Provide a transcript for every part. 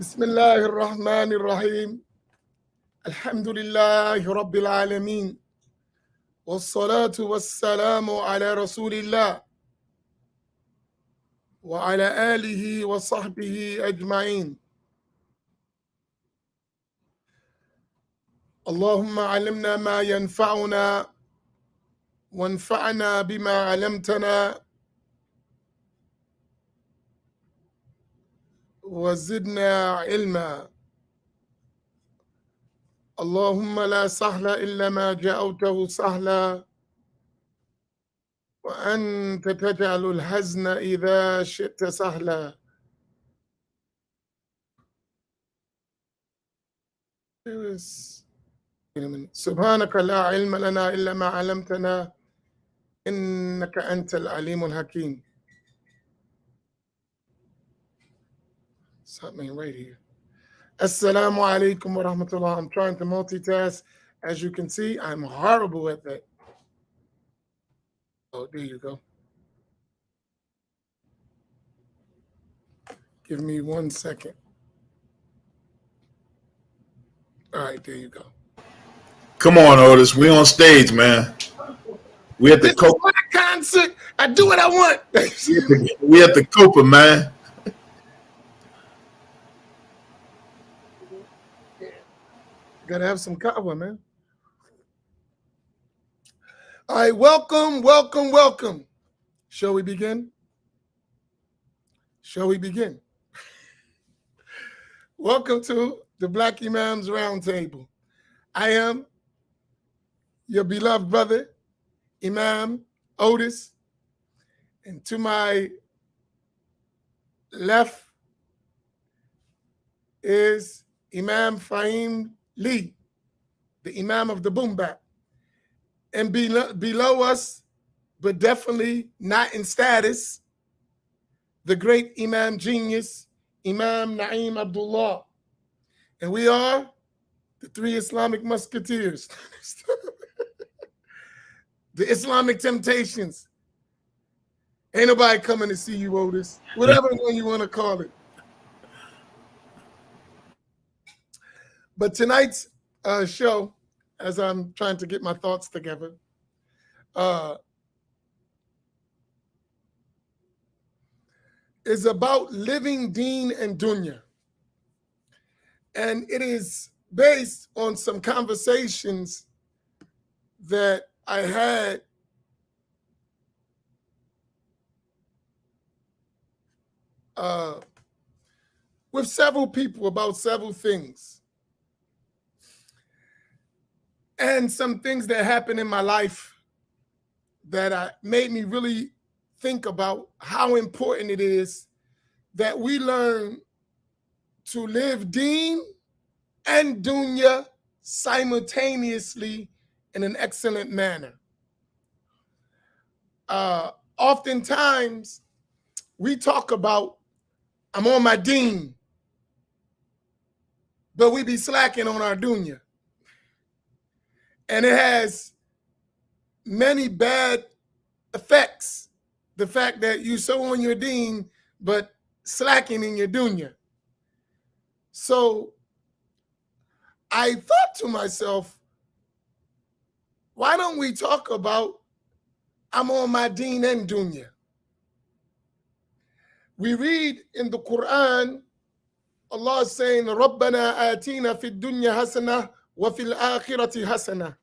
بسم الله الرحمن الرحيم الحمد لله رب العالمين والصلاة والسلام على رسول الله وعلى آله وصحبه أجمعين. اللهم علمنا ما ينفعنا وانفعنا بما علمتنا وزدنا علما. اللهم لا سهل إلا ما جعلته سهلا وأنت تجعل الحزن إذا شئت سهلا. سبحانك لا علم لنا إلا ما علمتنا إنك أنت العليم الحكيم. Something right here. Assalamu alaikum wa rahmatullah. I'm trying to multitask. As you can see, I'm horrible at that. Oh, there you go. Give me 1 second. All right, there you go. Come on, Otis. We on stage, man. We at the This is my concert. I do what I want. we at the Copa, man. Gotta have some kava, man. All right, welcome, welcome, welcome. Shall we begin? Shall we begin? Welcome to the Black Imams Roundtable. I am your beloved brother, Imam Otis, and to my left is Imam Faheem Lee, the Imam of the Boom Bap. And below us, but definitely not in status, the great Imam genius, Imam Naeem Abdullah. And we are the three Islamic musketeers. The Islamic temptations. Ain't nobody coming to see you, Otis. Whatever one you want to call it. But tonight's show, as I'm trying to get my thoughts together, is about living Deen and Dunya. And it is based on some conversations that I had with several people about several things. And some things that happened in my life that made me really think about how important it is that we learn to live Deen and Dunya simultaneously in an excellent manner. Oftentimes, we talk about, I'm on my Deen, but we be slacking on our Dunya. And it has many bad effects. The fact that you so on your Deen, but slacking in your Dunya. So I thought to myself, why don't we talk about I'm on my Deen and Dunya? We read in the Quran, Allah is saying, رَبَّنَا آتِينَا فِي الدُّنْيَا حَسَنَةً وَفِي الْآخِرَةِ حَسَنَةً.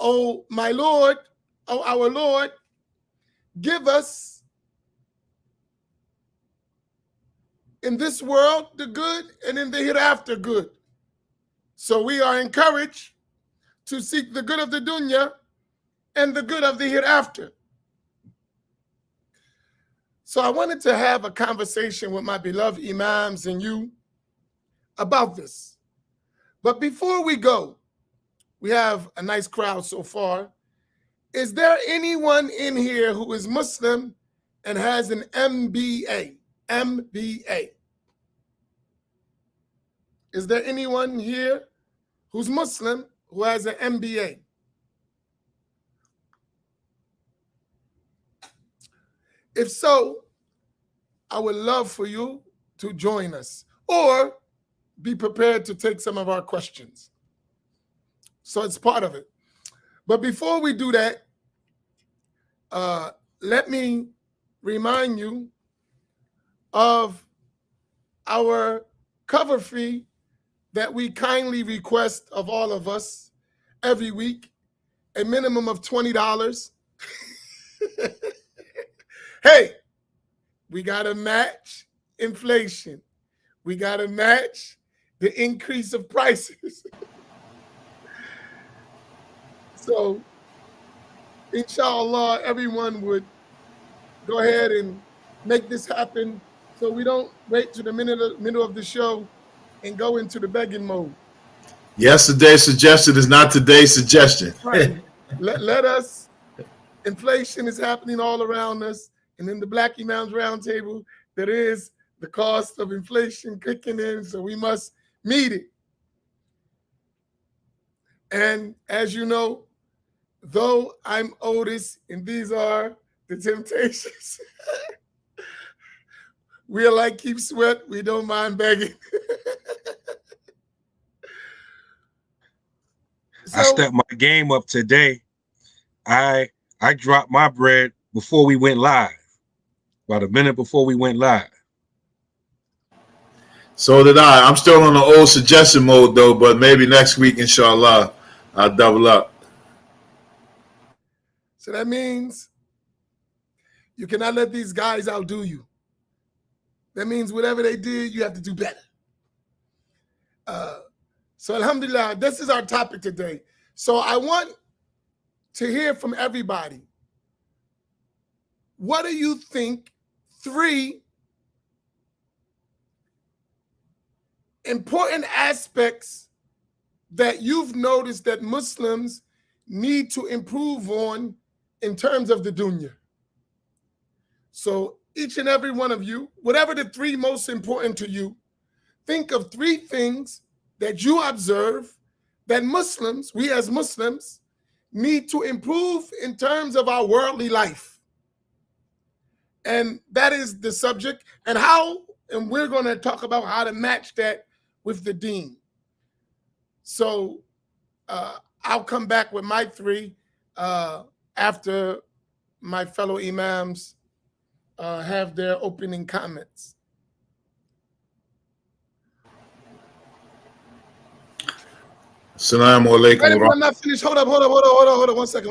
Oh, my Lord, oh, our Lord, give us in this world the good and in the hereafter good. So we are encouraged to seek the good of the dunya and the good of the hereafter. So I wanted to have a conversation with my beloved Imams and you about this. But before we go, we have a nice crowd so far. Is there anyone in here who is Muslim and has an MBA? MBA. Is there anyone here who's Muslim who has an MBA? If so, I would love for you to join us. or be prepared to take some of our questions. So it's part of it. But before we do that, let me remind you of our cover fee that we kindly request of all of us every week, a minimum of $20. Hey, we got to match inflation. We got to match the increase of prices. So, inshallah, everyone would go ahead and make this happen so we don't wait to the middle of the show and go into the begging mode. Yesterday's suggestion is not today's suggestion. Right. let us, inflation is happening all around us. And in the Black Imams Roundtable, there is the cost of inflation kicking in, so we must meet it. And as you know, though I'm Otis and these are the Temptations, we are like Keep Sweat, we don't mind begging. I stepped my game up today. I dropped my bread before we went live, about a minute before we went live. So did I. I'm still on the old suggestion mode though, but maybe next week, inshallah, I'll double up. So that means you cannot let these guys outdo you. That means whatever they did, you have to do better. So alhamdulillah, this is our topic today. So I want to hear from everybody. What do you think 3 important aspects that you've noticed that Muslims need to improve on in terms of the dunya? So each and every one of you, whatever the 3 most important to you, think of 3 things that you observe that Muslims, we as Muslims, need to improve in terms of our worldly life. And that is the subject, and we're going to talk about how to match that with the deen. So I'll come back with my 3 after my fellow imams have their opening comments. Assalamu alaikum. I'm not finished. Hold up. 1 second.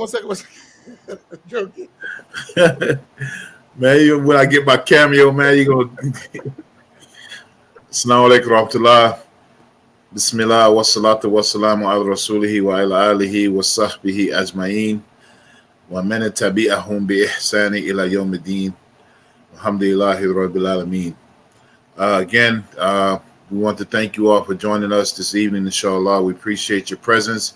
Joking. Man, when I get my cameo, man, you're going to... Assalamu alaikum rahmatullah. Bismillah wa salatu wa salamu ala rasulihi wa ala alihi wa sahbihi ajma'in. Wa man tabi'ahum bi ihsani ila yawmiddin. Alhamdulillahi rabbil alameen. Again, we want to thank you all for joining us this evening, inshallah. We appreciate your presence,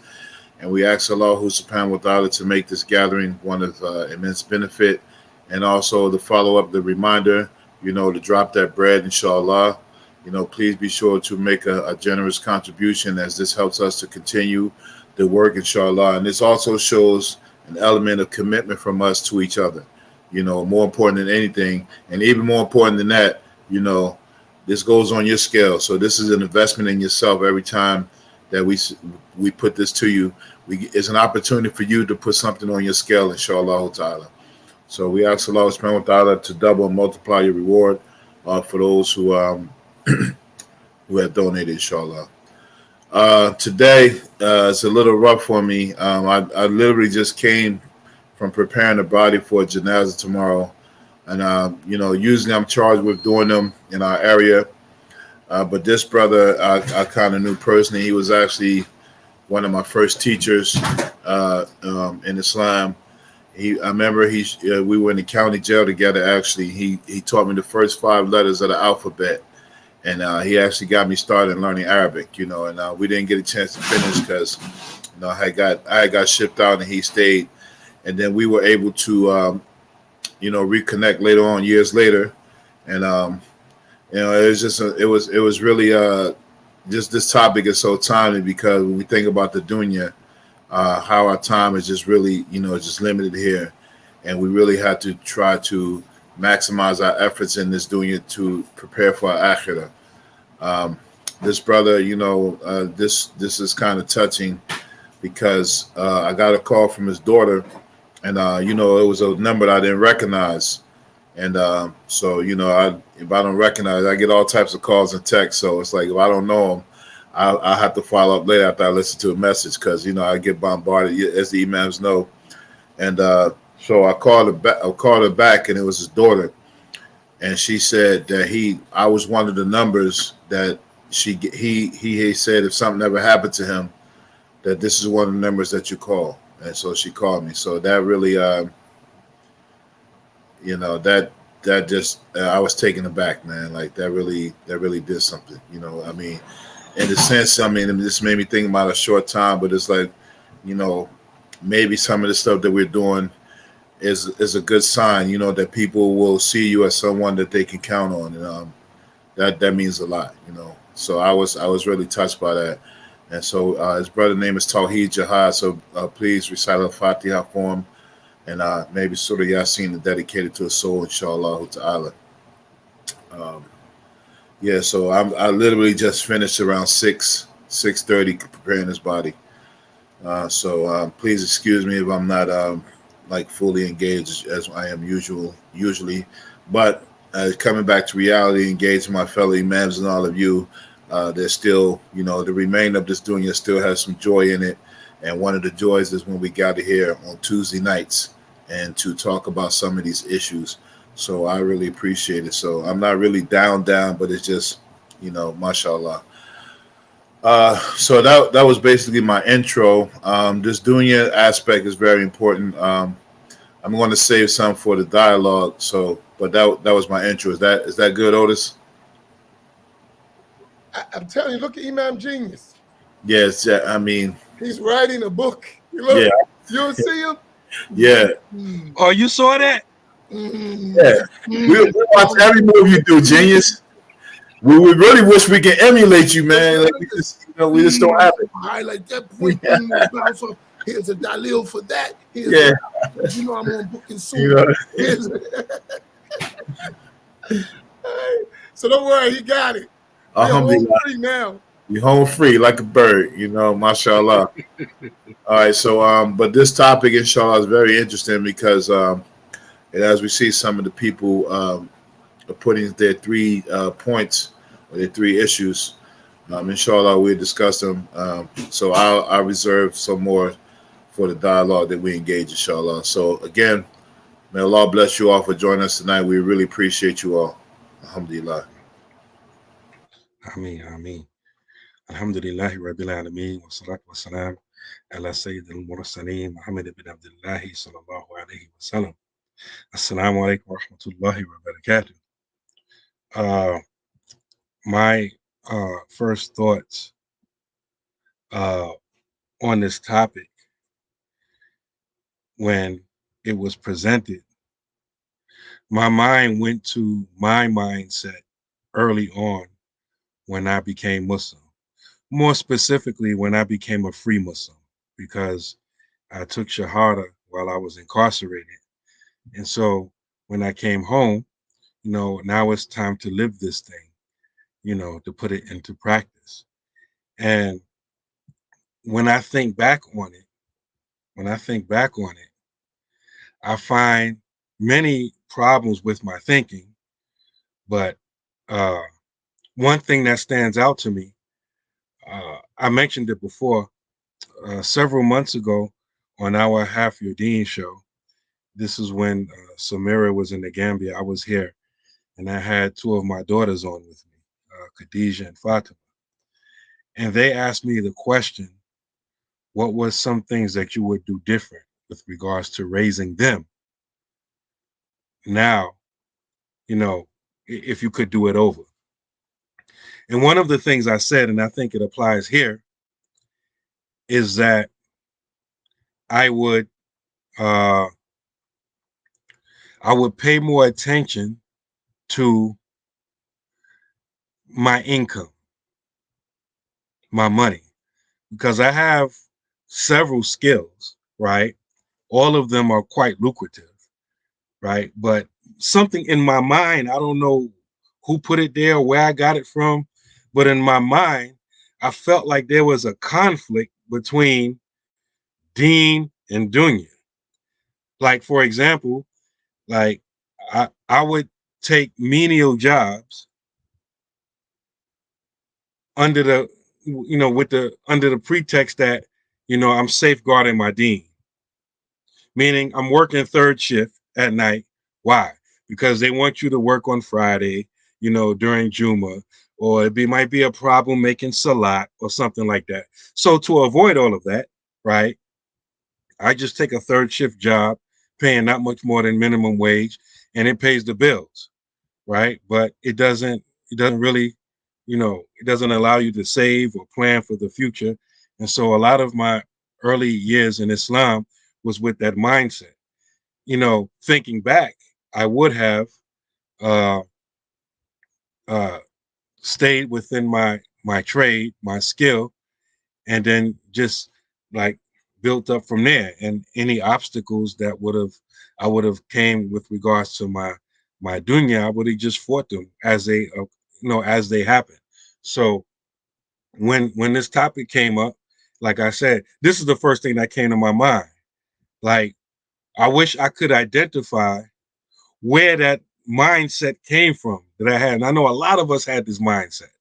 and we ask Allah subhanahu wa ta'ala to make this gathering one of immense benefit, and also to follow up the reminder, to drop that bread, inshallah. Please be sure to make a generous contribution, as this helps us to continue the work, inshallah. And this also shows an element of commitment from us to each other, more important than anything. And even more important than that, this goes on your scale. So this is an investment in yourself. Every time that we put this to you, it's an opportunity for you to put something on your scale, inshallah ta'ala. So we ask Allah subhanahu wa ta'ala to double and multiply your reward for those who have donated, inshallah. Today it's a little rough for me. I literally just came from preparing the body for a janazah tomorrow. And, usually I'm charged with doing them in our area. But this brother, I kind of knew personally. He was actually one of my first teachers in Islam. I remember we were in the county jail together, actually. He taught me the first 5 letters of the alphabet. And he actually got me started learning Arabic, and we didn't get a chance to finish because, I got shipped out and he stayed. And then we were able to reconnect later on, years later, and it was really just this topic is so timely, because when we think about the dunya, how our time is just really just limited here, and we really have to try to maximize our efforts in this dunya to prepare for our akhirah. This brother, this is kind of touching because I got a call from his daughter, and it was a number that I didn't recognize, and so if I don't recognize, I get all types of calls and texts. So it's like if I don't know him, I have to follow up later after I listen to a message because I get bombarded, as the imams know, and so I called her back, and it was his daughter, and she said that I was one of the numbers that he said if something ever happened to him, that this is one of the numbers that you call. And so she called me. So that really, that just, I was taken aback, man. Like that really did something, I mean, in a sense, I mean, this made me think about a short time, but it's like, maybe some of the stuff that we're doing is a good sign, that people will see you as someone that they can count on. And that means a lot, So I was really touched by that. And so his brother's name is Tawheed Jihad. So please recite al-Fatiha for him. And maybe Surah Yasin dedicated to his soul, inshallah ta'ala. So I literally just finished around 6:30 preparing his body. So please excuse me if I'm not like fully engaged as I am usually. But coming back to reality, engaging my fellow imams and all of you, there's still, the remainder of this dunya still has some joy in it. And one of the joys is when we gather here on Tuesday nights and to talk about some of these issues. So I really appreciate it. So I'm not really down, but it's just, mashallah. So that was basically my intro. This dunya aspect is very important. I'm going to save some for the dialogue. But that was my intro. Is that good, Otis? I'm telling you, look at Imam Genius. Yes, yeah, I mean, he's writing a book. You don't see him? Yeah. Oh, you saw that? Yeah. We watch every move you do, Genius. We really wish we could emulate you, man. Like we just don't have it. Highlight that point. Here's a dalil for that. I'm on booking soon. So don't worry, he got it. Home free now. You're home free like a bird, mashallah. All right, so but this topic, inshallah, is very interesting because as we see some of the people are putting their 3 points or their 3 issues, inshallah, we'll discuss them. So I'll reserve some more for the dialogue that we engage, inshallah. So again, may Allah bless you all for joining us tonight. We really appreciate you all. Alhamdulillah. Amin. Alhamdulillahi Rabbil Alameen wa salatu wa salam ala Sayyid al-Mursaleen Muhammad ibn Abdullah sallallahu alayhi wa sallam. Assalamu alaikum wa rahmatullahi wa barakatuh. My first thoughts on this topic when it was presented, my mind went to my mindset early on when I became Muslim. More specifically, when I became a free Muslim, because I took Shahada while I was incarcerated. And so when I came home, now it's time to live this thing, to put it into practice. And when I think back on it, I find many problems with my thinking. But one thing that stands out to me, I mentioned it before, several months ago on our Half Your Deen show. This is when Samira was in the Gambia. I was here, and I had 2 of my daughters on with me, Khadijah and Fatima. And they asked me the question, what was some things that you would do different with regards to raising them? Now, if you could do it over. And one of the things I said, and I think it applies here, is that I would pay more attention to my income, my money, because I have several skills, right? All of them are quite lucrative, right? But something in my mind, I don't know who put it there, where I got it from, But in my mind, I felt like there was a conflict between Deen and Dunya. Like, for example, like I would take menial jobs under the, with the under the pretext that, I'm safeguarding my Deen. Meaning I'm working third shift at night. Why? Because they want you to work on Friday, during Juma, or might be a problem making salat or something like that. So to avoid all of that, right, I just take a third shift job, paying not much more than minimum wage, and it pays the bills, right? But it doesn't really, it doesn't allow you to save or plan for the future. And so a lot of my early years in Islam was with that mindset. Thinking back, I would have uh, uh, stayed within my trade, my skill, and then just like built up from there. And any obstacles that I would have came with regards to my dunya, I would have just fought them as they happen. So when this topic came up, like I said, this is the first thing that came to my mind. Like, I wish I could identify where that mindset came from that I had. And I know a lot of us had this mindset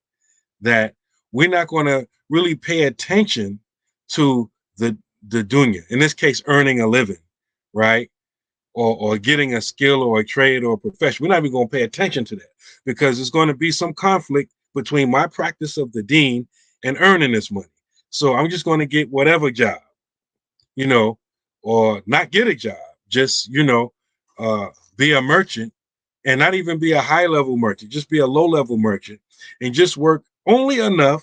that we're not going to really pay attention to the dunya, in this case, earning a living, right? Or getting a skill or a trade or a profession. We're not even going to pay attention to that because there's going to be some conflict between my practice of the deen and earning this money. So I'm just going to get whatever job, you know, or not get a job, just, uh, be a merchant, and not even be a high level merchant, just be a low level merchant and just work only enough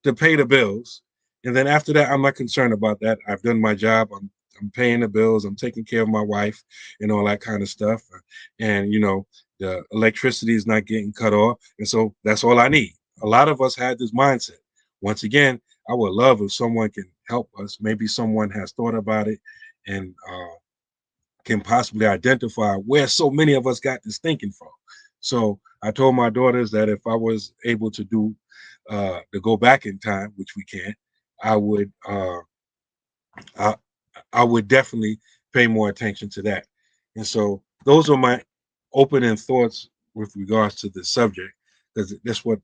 to pay the bills. And then after that, I'm not concerned about that. I've done my job. I'm paying the bills. I'm taking care of my wife and all that kind of stuff. And, the electricity is not getting cut off. And so that's all I need. A lot of us had this mindset. Once again, I would love if someone can help us. Maybe someone has thought about it and can possibly identify where so many of us got this thinking from. So I told my daughters that if I was able to to go back in time, which we can, I would I, I would definitely pay more attention to that. And so those are my opening thoughts with regards to the subject, because that's what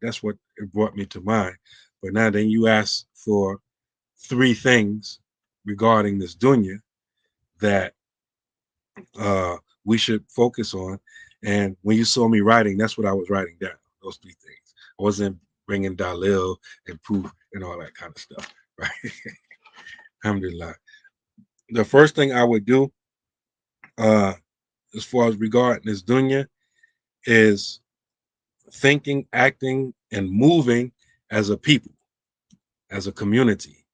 it brought me to mind. But now then you ask for three things regarding this dunya that we should focus on. And when you saw me writing, that's what I was writing down, those three things. I wasn't bringing dalil and proof and all that kind of stuff, right? Alhamdulillah. The first thing I would do, uh, as far as regarding this dunya, is thinking, acting, and moving as a people, as a community.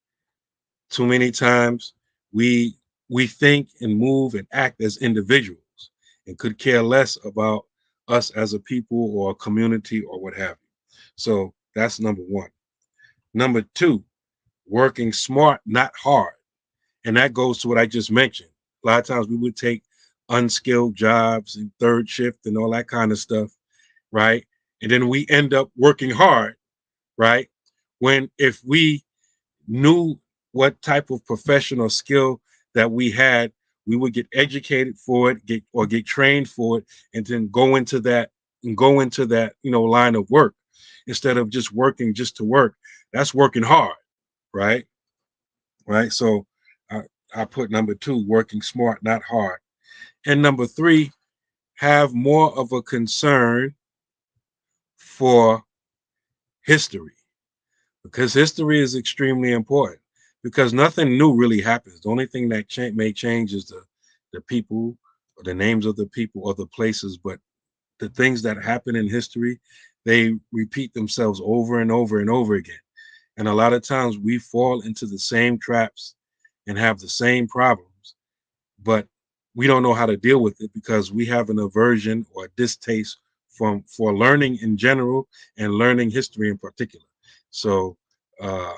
Too many times we think and move and act as individuals and could care less about us as a people or a community or what have you. So that's number one. Number two, working smart, not hard. And that goes to what I just mentioned. A lot of times we would take unskilled jobs and third shift and all that kind of stuff, right? And then we end up working hard, right? When if we knew what type of professional skill that we had, we would get educated for it, get trained for it, and then go into that line of work instead of just working just to work. That's working hard, right? Right. So I put number two, working smart, not hard. And number three, have more of a concern for history, because history is extremely important, because nothing new really happens. The only thing that may change is the people or the names of the people or the places, but the things that happen in history, they repeat themselves over and over and over again. And a lot of times we fall into the same traps and have the same problems, but we don't know how to deal with it because we have an aversion or a distaste for learning in general and learning history in particular. So uh,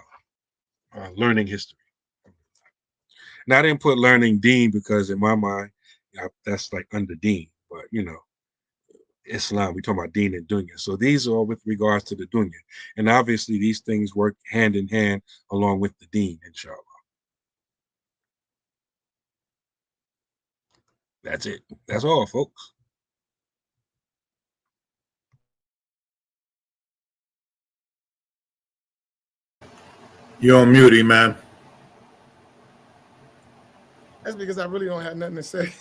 learning history. Now I didn't put learning Deen because in my mind, that's like under Deen, but Islam. We're talking about Deen and Dunya. So these are with regards to the Dunya. And obviously these things work hand in hand along with the Deen, inshallah. That's it. That's all, folks. You're on mute, Imam. That's because I really don't have nothing to say.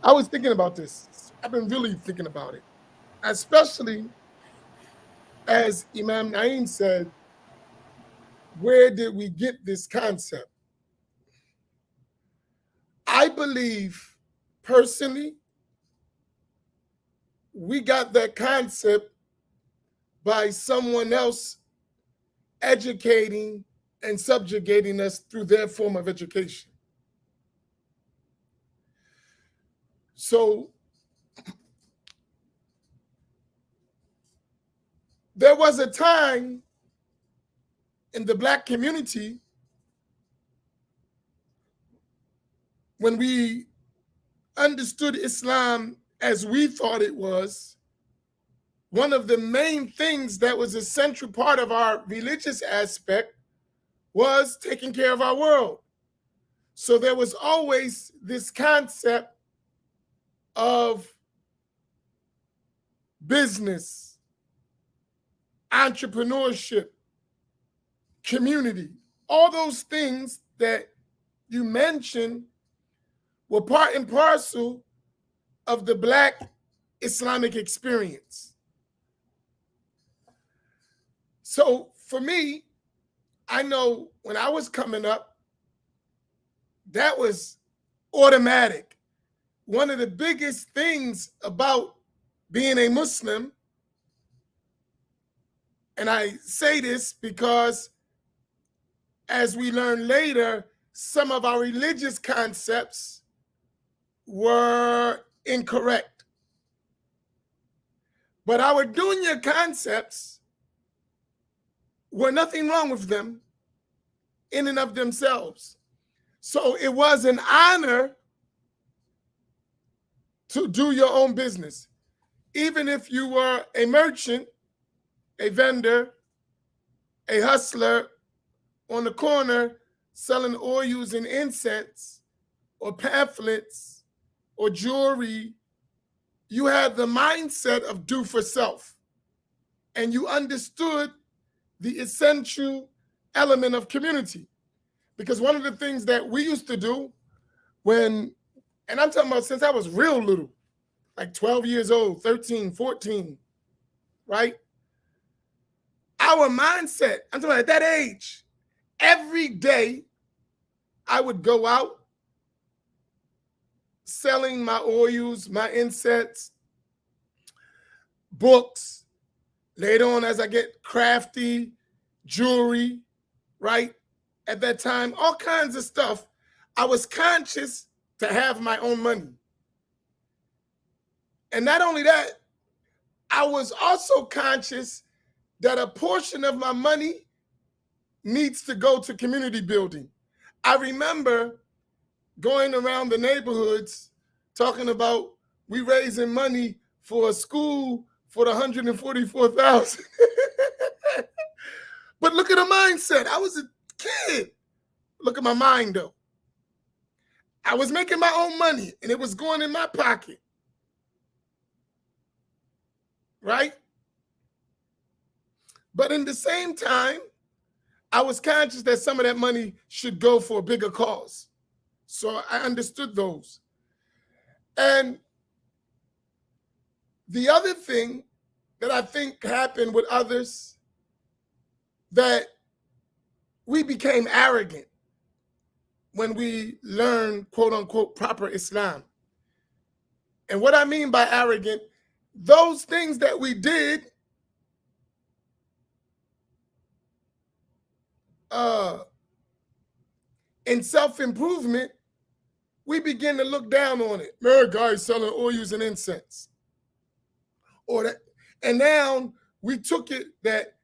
I was thinking about this. I've been really thinking about it, especially as Imam Naeem said, where did we get this concept? I believe personally, we got that concept by someone else educating and subjugating us through their form of education. So there was a time in the Black community when we understood Islam as we thought it was. One of the main things that was a central part of our religious aspect was taking care of our world. So there was always this concept of business, entrepreneurship, community. All those things that you mentioned were part and parcel of the Black Islamic experience. So for me, I know when I was coming up, that was automatic. One of the biggest things about being a Muslim, and I say this because as we learn later, some of our religious concepts were incorrect. But our dunya concepts were nothing wrong with them in and of themselves. So it was an honor to do your own business. Even if you were a merchant, a vendor, a hustler on the corner selling oils and incense or pamphlets or jewelry, you had the mindset of do for self. And you understood the essential element of community. Because one of the things that we used to do when, and I'm talking about since I was real little, like 12 years old, 13, 14, right? Our mindset, I'm talking about at that age, every day I would go out selling my oils, my incense, books. Later on, as I get crafty, jewelry, right? At that time, all kinds of stuff. I was conscious to have my own money. And not only that, I was also conscious that a portion of my money needs to go to community building. I remember going around the neighborhoods talking about we raising money for a school for the 144,000. But look at the mindset. I was a kid. Look at my mind though. I was making my own money and it was going in my pocket. Right? But in the same time, I was conscious that some of that money should go for a bigger cause. So I understood those. And the other thing that I think happened with others, that we became arrogant when we learned, quote unquote, proper Islam. And what I mean by arrogant, those things that we did in self-improvement, we begin to look down on it. Man, guys selling oils and incense. Or that, and now we took it that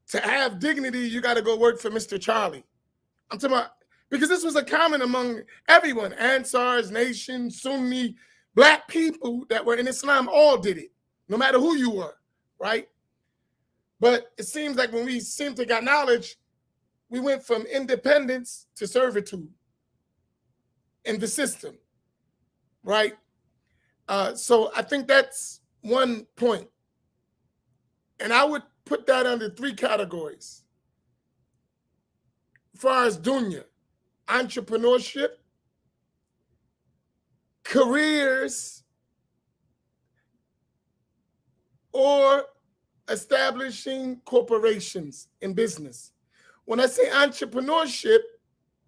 to have dignity, you got to go work for Mr. Charlie. I'm talking about, because this was a common among everyone, Ansars, Nation, Sunni, Black people that were in Islam all did it, no matter who you were, right? But it seems like when we seem to get knowledge, we went from independence to servitude in the system, right? So I think that's one point. And I would put that under 3 categories. As far as dunya, entrepreneurship, careers, or establishing corporations in business. When I say entrepreneurship,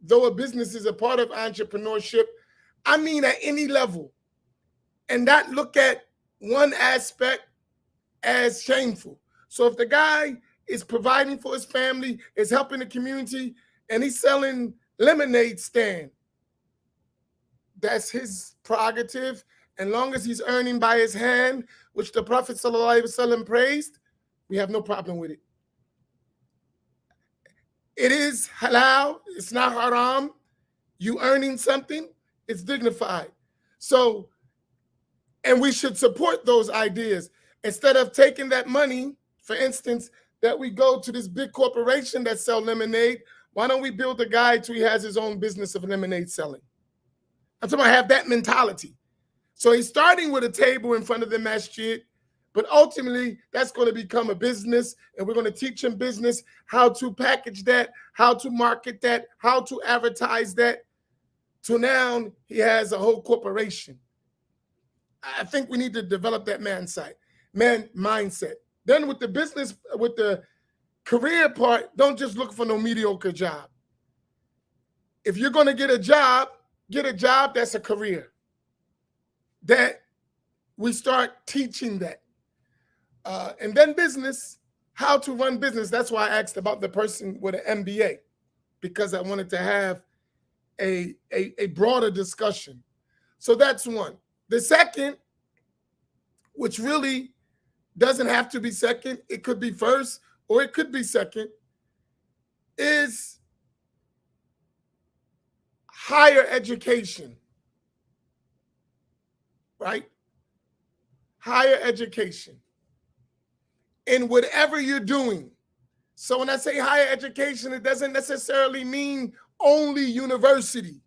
though a business is a part of entrepreneurship, I mean at any level. And not look at one aspect as shameful. So if the guy is providing for his family, is helping the community, and he's selling lemonade stand, that's his prerogative. And long as he's earning by his hand, which the Prophet ﷺ praised, we have no problem with it. It is halal, it's not haram. You earning something, it's dignified. So, and we should support those ideas. Instead of taking that money, for instance, that we go to this big corporation that sell lemonade, why don't we build a guy till he has his own business of lemonade selling? I'm talking about have that mentality. So he's starting with a table in front of the masjid, but ultimately that's going to become a business, and we're going to teach him business, how to package that, how to market that, how to advertise that. So now he has a whole corporation. I think we need to develop that mindset. Then with the business, with the career part, don't just look for no mediocre job. If you're going to get a job that's a career. That we start teaching that. And then business, how to run business. That's why I asked about the person with an MBA, because I wanted to have a broader discussion. So that's one. The second, which really doesn't have to be second, it could be first or it could be second, is higher education, right? Higher education in whatever you're doing. So when I say higher education, it doesn't necessarily mean only university.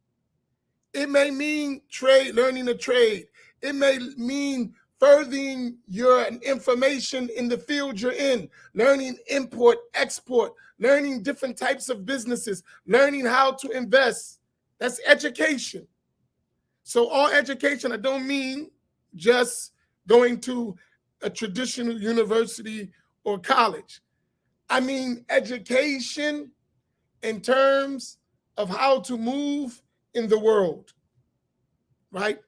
It may mean trade, learning a trade. It may mean furthering your information in the field you're in, learning import, export, learning different types of businesses, learning how to invest. That's education. So all education, I don't mean just going to a traditional university or college. I mean education in terms of how to move in the world, right?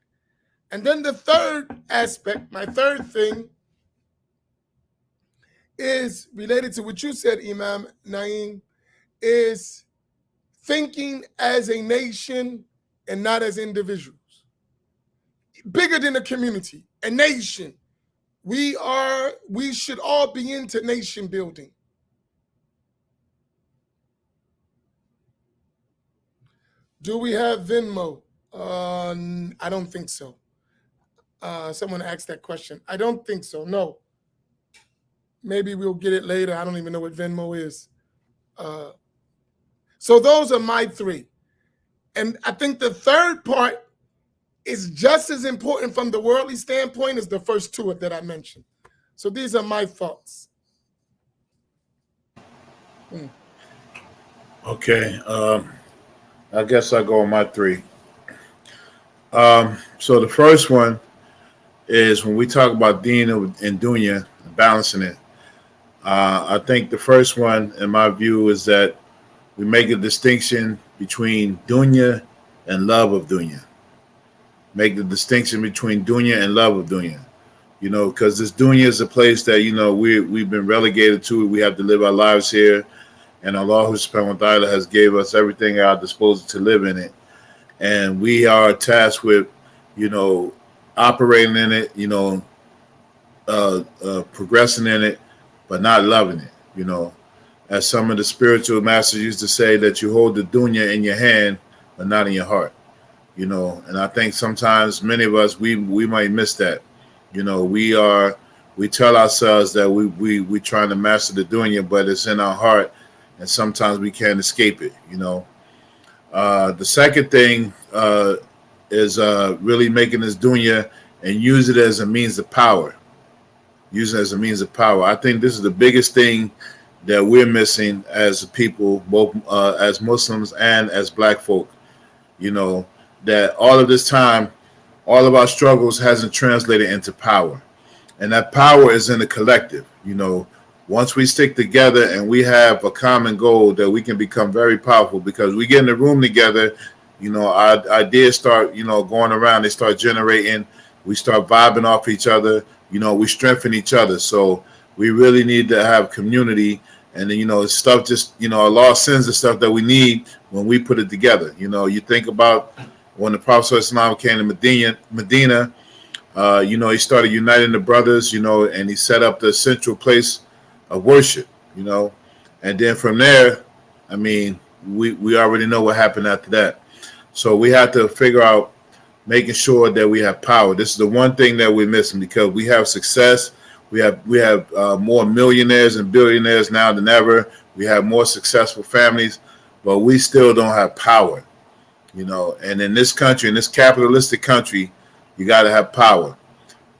And then the third aspect, my third thing, is related to what you said, Imam Naeem, is thinking as a nation and not as individuals. Bigger than a community, a nation. We should all be into nation building. Do we have Venmo? I don't think so. Someone asked that question. I don't think so, no. Maybe we'll get it later. I don't even know what Venmo is. So those are my 3. And I think the third part is just as important from the worldly standpoint as the first 2 that I mentioned. So these are my thoughts. Okay. I guess I'll go on my 3. So the first one is when we talk about Deen and Dunya, balancing it. I think the first one, in my view, is that we make a distinction between Dunya and love of Dunya. Make the distinction between Dunya and love of Dunya. You know, because this Dunya is a place that, you know, we've been relegated to. We have to live our lives here. And Allah subhanahu wa ta'ala has gave us everything at our disposal to live in it. And we are tasked with, you know, operating in it, you know, progressing in it, but not loving it, you know. As some of the spiritual masters used to say, that you hold the dunya in your hand, but not in your heart. you know. And I think sometimes many of us we might miss that. You know, we tell ourselves that we trying to master the dunya, but it's in our heart, and sometimes we can't escape it. You know, the second thing is really making this dunya and use it as a means of power. Use it as a means of power. I think this is the biggest thing that we're missing as a people, both as Muslims and as Black folk. You know, that all of this time, all of our struggles hasn't translated into power. And that power is in the collective. You know, once we stick together and we have a common goal, that we can become very powerful, because we get in the room together, you know, our ideas start, you know, going around, they start generating, we start vibing off each other, you know, we strengthen each other. So we really need to have community. And then, you know, stuff just, you know, Allah sends the stuff that we need when we put it together. You know, you think about when the Prophet ﷺ came to Medina, you know, he started uniting the brothers, you know, and he set up the central place of worship, you know. And then from there, I mean, we already know what happened after that. So we have to figure out making sure that we have power. This is the one thing that we're missing, because we have success. We have more millionaires and billionaires now than ever. We have more successful families, but we still don't have power, you know. And in this country, in this capitalistic country, you got to have power.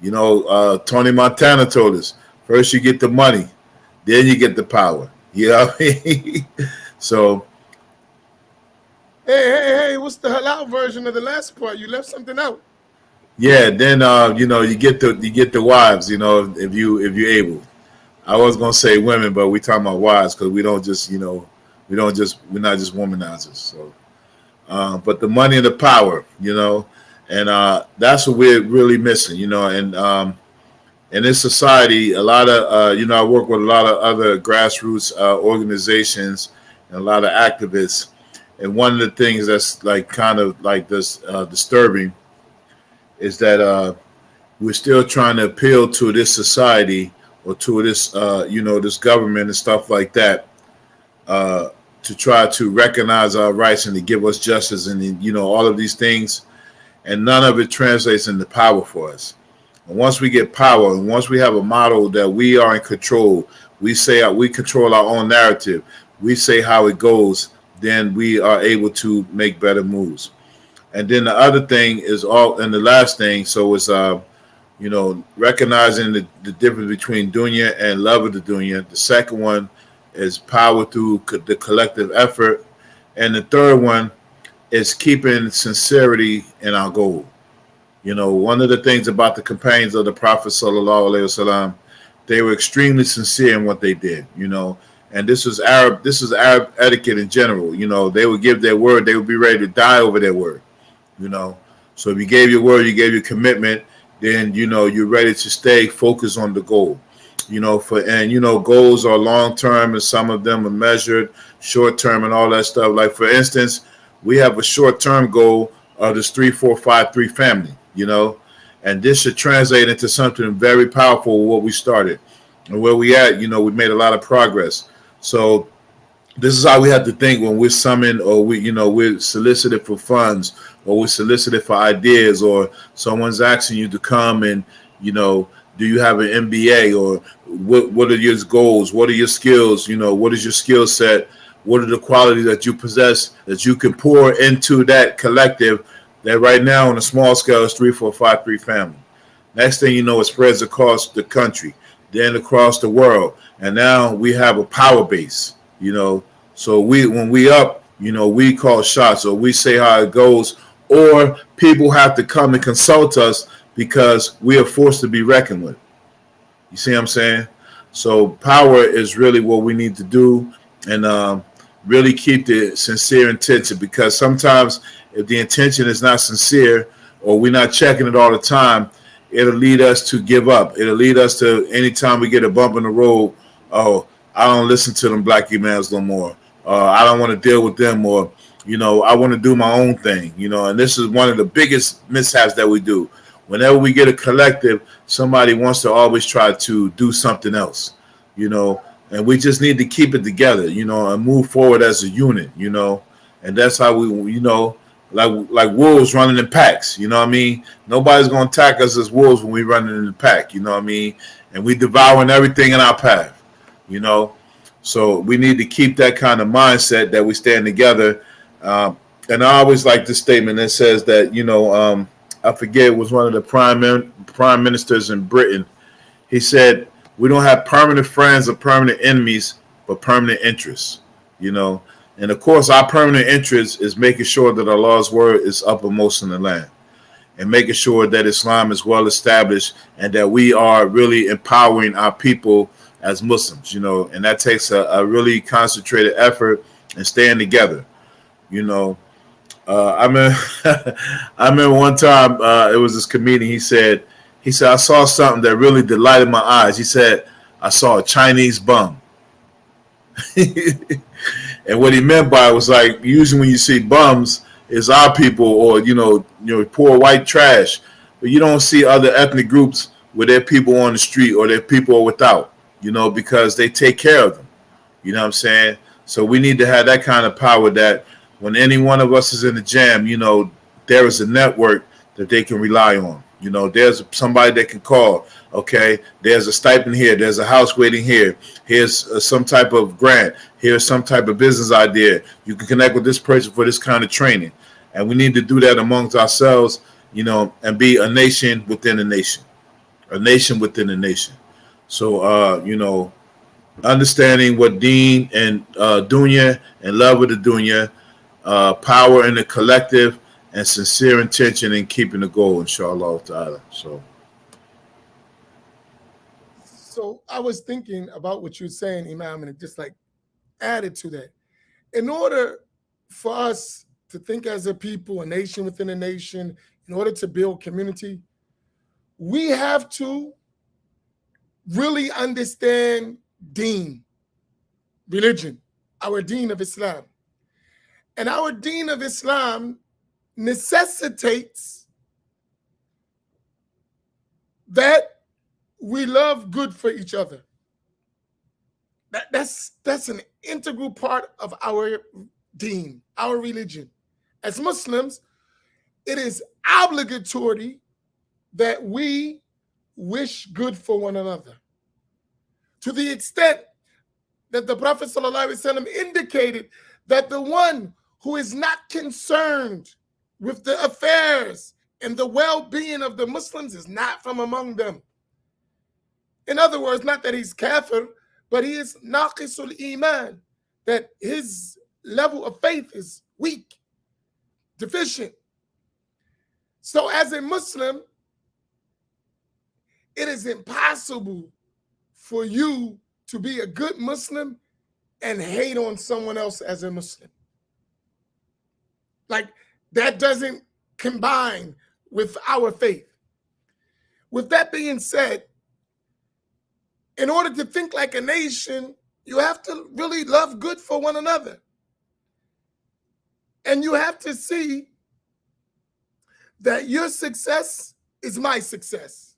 You know, Tony Montana told us, first you get the money, then you get the power. You know what I mean? So, Hey, what's the halal version of the last part? You left something out. yeah, then you know, you get the wives, you know, if you're able. I was gonna say women, but we talking about wives, because we don't just, you know, we're not just womanizers. So, but the money and the power, you know, and that's what we're really missing, you know. And in this society, a lot of you know, I work with a lot of other grassroots organizations and a lot of activists, and one of the things that's like kind of like this disturbing is that we're still trying to appeal to this society, or to this, you know, this government and stuff like that, to try to recognize our rights and to give us justice and, you know, all of these things. And none of it translates into power for us. And once we get power, and once we have a model that we are in control, we say we control our own narrative, we say how it goes, then we are able to make better moves. And then the other thing is and the last thing, so is, you know, recognizing the difference between dunya and love of the dunya. The second one is power through the collective effort. And the third one is keeping sincerity in our goal. You know, one of the things about the companions of the Prophet sallallahu alaihi wasallam, they were extremely sincere in what they did, you know. And this is Arab etiquette in general. You know, they would give their word, they would be ready to die over their word. You know, so if you gave your word, you gave your commitment, then, you know, you're ready to stay focused on the goal. You know, and you know, goals are long term, and some of them are measured, short term, and all that stuff. Like, for instance, we have a short term goal of this 3-4-5-3 family, you know, and this should translate into something very powerful with what we started and where we at. You know, we made a lot of progress. So this is how we have to think when we're summoned, or we're solicited for funds, or we're solicited for ideas, or someone's asking you to come and, you know, do you have an MBA, or what are your goals? What are your skills? You know, what is your skill set? What are the qualities that you possess that you can pour into that collective that right now on a small scale is 3-4-5-3 family. Next thing you know, it spreads across the country, then across the world. And now we have a power base, you know. So when we up, you know, we call shots, or we say how it goes, or people have to come and consult us because we are forced to be reckoned with. You see what I'm saying? So power is really what we need to do, and really keep the sincere intention, because sometimes if the intention is not sincere, or we're not checking it all the time, it'll lead us to give up. It'll lead us to, anytime we get a bump in the road, oh, I don't listen to them black emails no more. I don't want to deal with them, or, you know, I want to do my own thing, you know. And this is one of the biggest mishaps that we do. Whenever we get a collective, somebody wants to always try to do something else, you know, and we just need to keep it together, you know, and move forward as a unit, you know. And that's how we, you know, like wolves running in packs. You know what I mean? Nobody's gonna attack us as wolves when we running in the pack. You know what I mean? And we devouring everything in our path. You know, so we need to keep that kind of mindset that we stand together. And I always like this statement that says that, you know, I forget, it was one of the prime ministers in Britain. He said, we don't have permanent friends or permanent enemies, but permanent interests, you know. And of course, our permanent interest is making sure that Allah's word is uppermost in the land, and making sure that Islam is well established, and that we are really empowering our people as Muslims, you know. And that takes a really concentrated effort and staying together, you know. I remember one time it was this comedian. He said, I saw something that really delighted my eyes. He said, I saw a Chinese bum. And what he meant by it was, like, usually when you see bums, it's our people, or you know, poor white trash, but you don't see other ethnic groups where their people on the street or their people are without, you know, because they take care of them. You know what I'm saying? So we need to have that kind of power that when any one of us is in the jam, you know, there is a network that they can rely on. You know, there's somebody they can call. Okay, there's a stipend here. There's a house waiting here. Here's some type of grant. Here's some type of business idea. You can connect with this person for this kind of training. And we need to do that amongst ourselves, you know, and be a nation within a nation. A nation within a nation. So, you know, understanding what Deen and Dunya and love of the Dunya, power in the collective, and sincere intention in keeping the goal, inshallah ta'ala. So I was thinking about what you're saying, Imam, and it just like added to that. In order for us to think as a people, a nation within a nation, in order to build community, we have to really understand Deen, religion, our Deen of Islam. And our Deen of Islam necessitates that we love good for each other. That's an integral part of our Deen, our religion. As Muslims, it is obligatory that we wish good for one another. To the extent that the Prophet ﷺ indicated that the one who is not concerned with the affairs and the well-being of the Muslims is not from among them. In other words, not that he's kafir, but he is naqisul iman, that his level of faith is weak, deficient. So as a Muslim, it is impossible for you to be a good Muslim and hate on someone else as a Muslim. Like, that doesn't combine with our faith. With that being said, in order to think like a nation, you have to really love good for one another. And you have to see that your success is my success.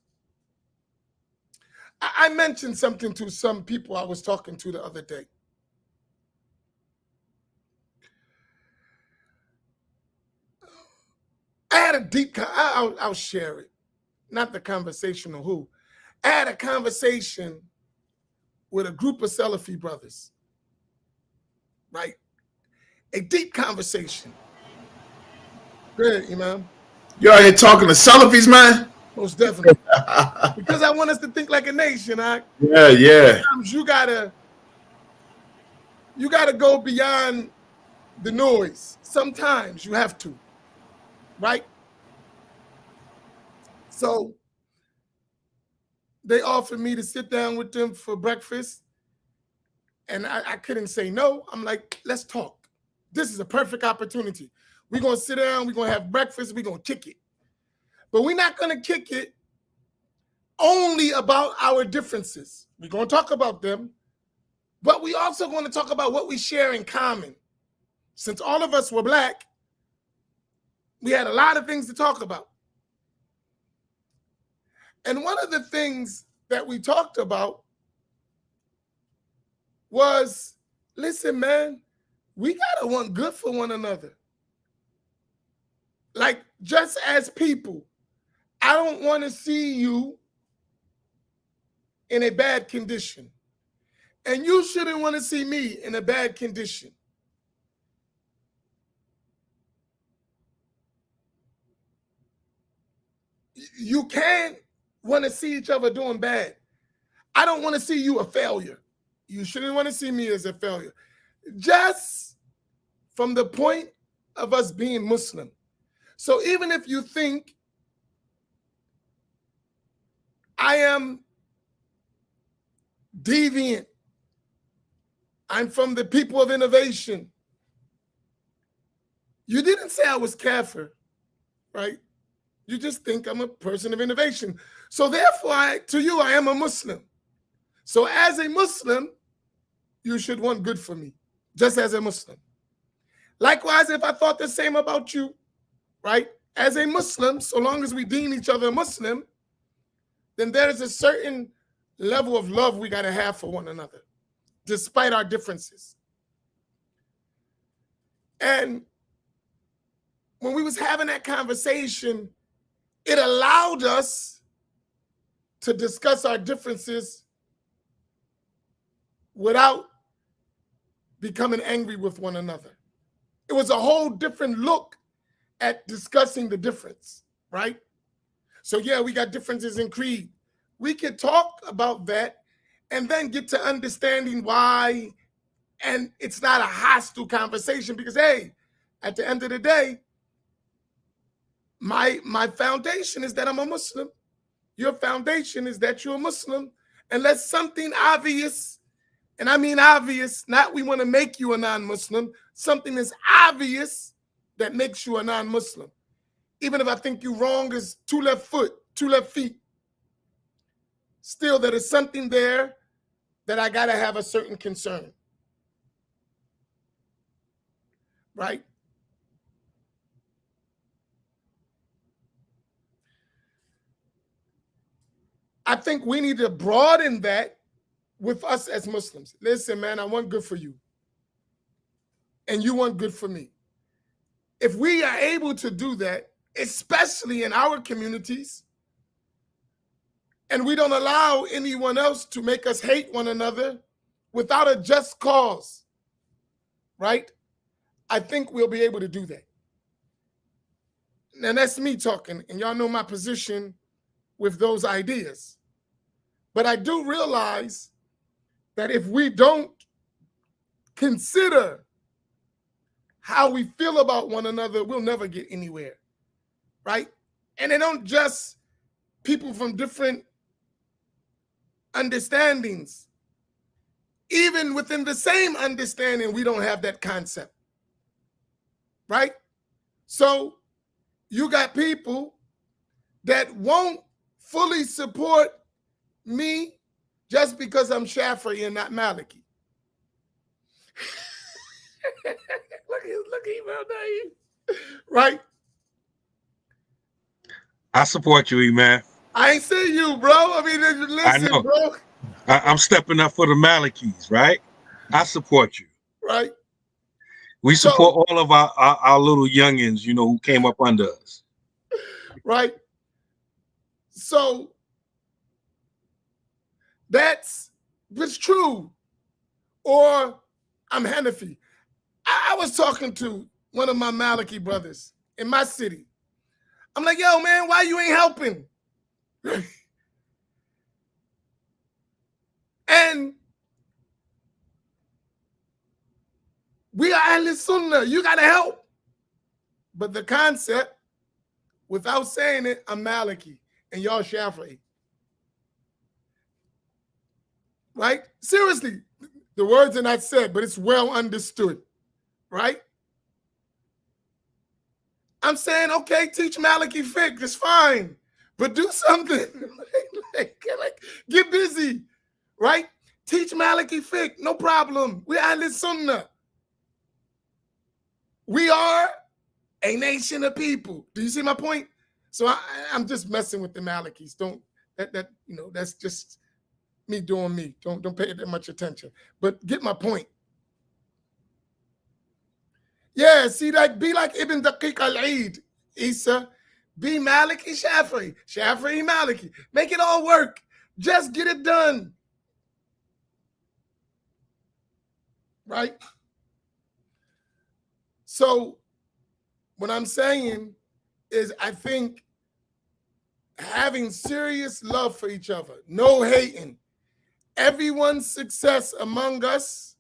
I mentioned something to some people I was talking to the other day. I had a deep, I'll share it, not the conversation of who. I had a conversation with a group of Salafi brothers, right? A deep conversation. Good, Imam. You out here talking to Salafis, man? Most definitely. Because I want us to think like a nation. Yeah. Sometimes you gotta go beyond the noise. Sometimes you have to, right? So they offered me to sit down with them for breakfast, and I couldn't say no. I'm like, let's talk. This is a perfect opportunity. We're gonna sit down, we're gonna have breakfast, we're gonna kick it. But we're not gonna kick it only about our differences. We're gonna talk about them, but we also gonna talk about what we share in common. Since all of us were Black, we had a lot of things to talk about. And one of the things that we talked about was, listen, man, we gotta want good for one another. like just as people, I don't want to see you in a bad condition. And you shouldn't want to see me in a bad condition. You can't want to see each other doing bad. I don't want to see you a failure. You shouldn't want to see me as a failure. Just from the point of us being Muslim. So even if you think I am deviant, I'm from the people of innovation, you didn't say I was kafir, right? You just think I'm a person of innovation. So therefore, to you, I am a Muslim. So as a Muslim, you should want good for me, just as a Muslim. Likewise, if I thought the same about you, right? As a Muslim, so long as we deem each other Muslim, then there is a certain level of love we got to have for one another, despite our differences. And when we was having that conversation, it allowed us to discuss our differences without becoming angry with one another. It was a whole different look at discussing the difference, right? So yeah, we got differences in creed. We could talk about that and then get to understanding why, and it's not a hostile conversation because, hey, at the end of the day, my foundation is that I'm a Muslim. Your foundation is that you're a Muslim. Unless something obvious, and I mean obvious, not we want to make you a non-Muslim, something is obvious that makes you a non-Muslim. Even if I think you're wrong as 2 left foot, 2 left feet, still there is something there that I got to have a certain concern, right? I think we need to broaden that with us as Muslims. Listen, man, I want good for you. And you want good for me. If we are able to do that, especially in our communities, and we don't allow anyone else to make us hate one another without a just cause, right? I think we'll be able to do that. And that's me talking, and y'all know my position with those ideas. But I do realize that if we don't consider how we feel about one another, we'll never get anywhere, right? And they don't just people from different understandings. Even within the same understanding, we don't have that concept, right? So you got people that won't fully support me just because I'm Shafi'i and not Maliki. look at Imam, right? I support you, Imam. I ain't see you, bro. I mean, listen, I know. bro. I'm stepping up for the Malikis, right? I support you. Right. We support all of our little youngins, you know, who came up under us. Right. So that's true. Or I'm Hanafi. I was talking to one of my Maliki brothers in my city. I'm like, yo, man, why you ain't helping? And we are Ahl Sunnah. You got to help. But the concept, without saying it, I'm Maliki and y'all Shafi'i. Right? Seriously, the words are not said, but it's well understood. Right? I'm saying, okay, teach Maliki fiqh, it's fine. But do something. like, get busy. Right? Teach Maliki fiqh, no problem. We Ahl Sunnah. We are a nation of people. Do you see my point? So I'm just messing with the Malikis. Don't that you know, that's just me doing me. Don't pay that much attention. But get my point. Yeah, see, like be like Ibn Daqiq al-Eid. Isa, be Maliki Shafi'i, Shafi'i Maliki. Make it all work. Just get it done. Right? So what I'm saying is I think having serious love for each other, no hating, everyone's success among us,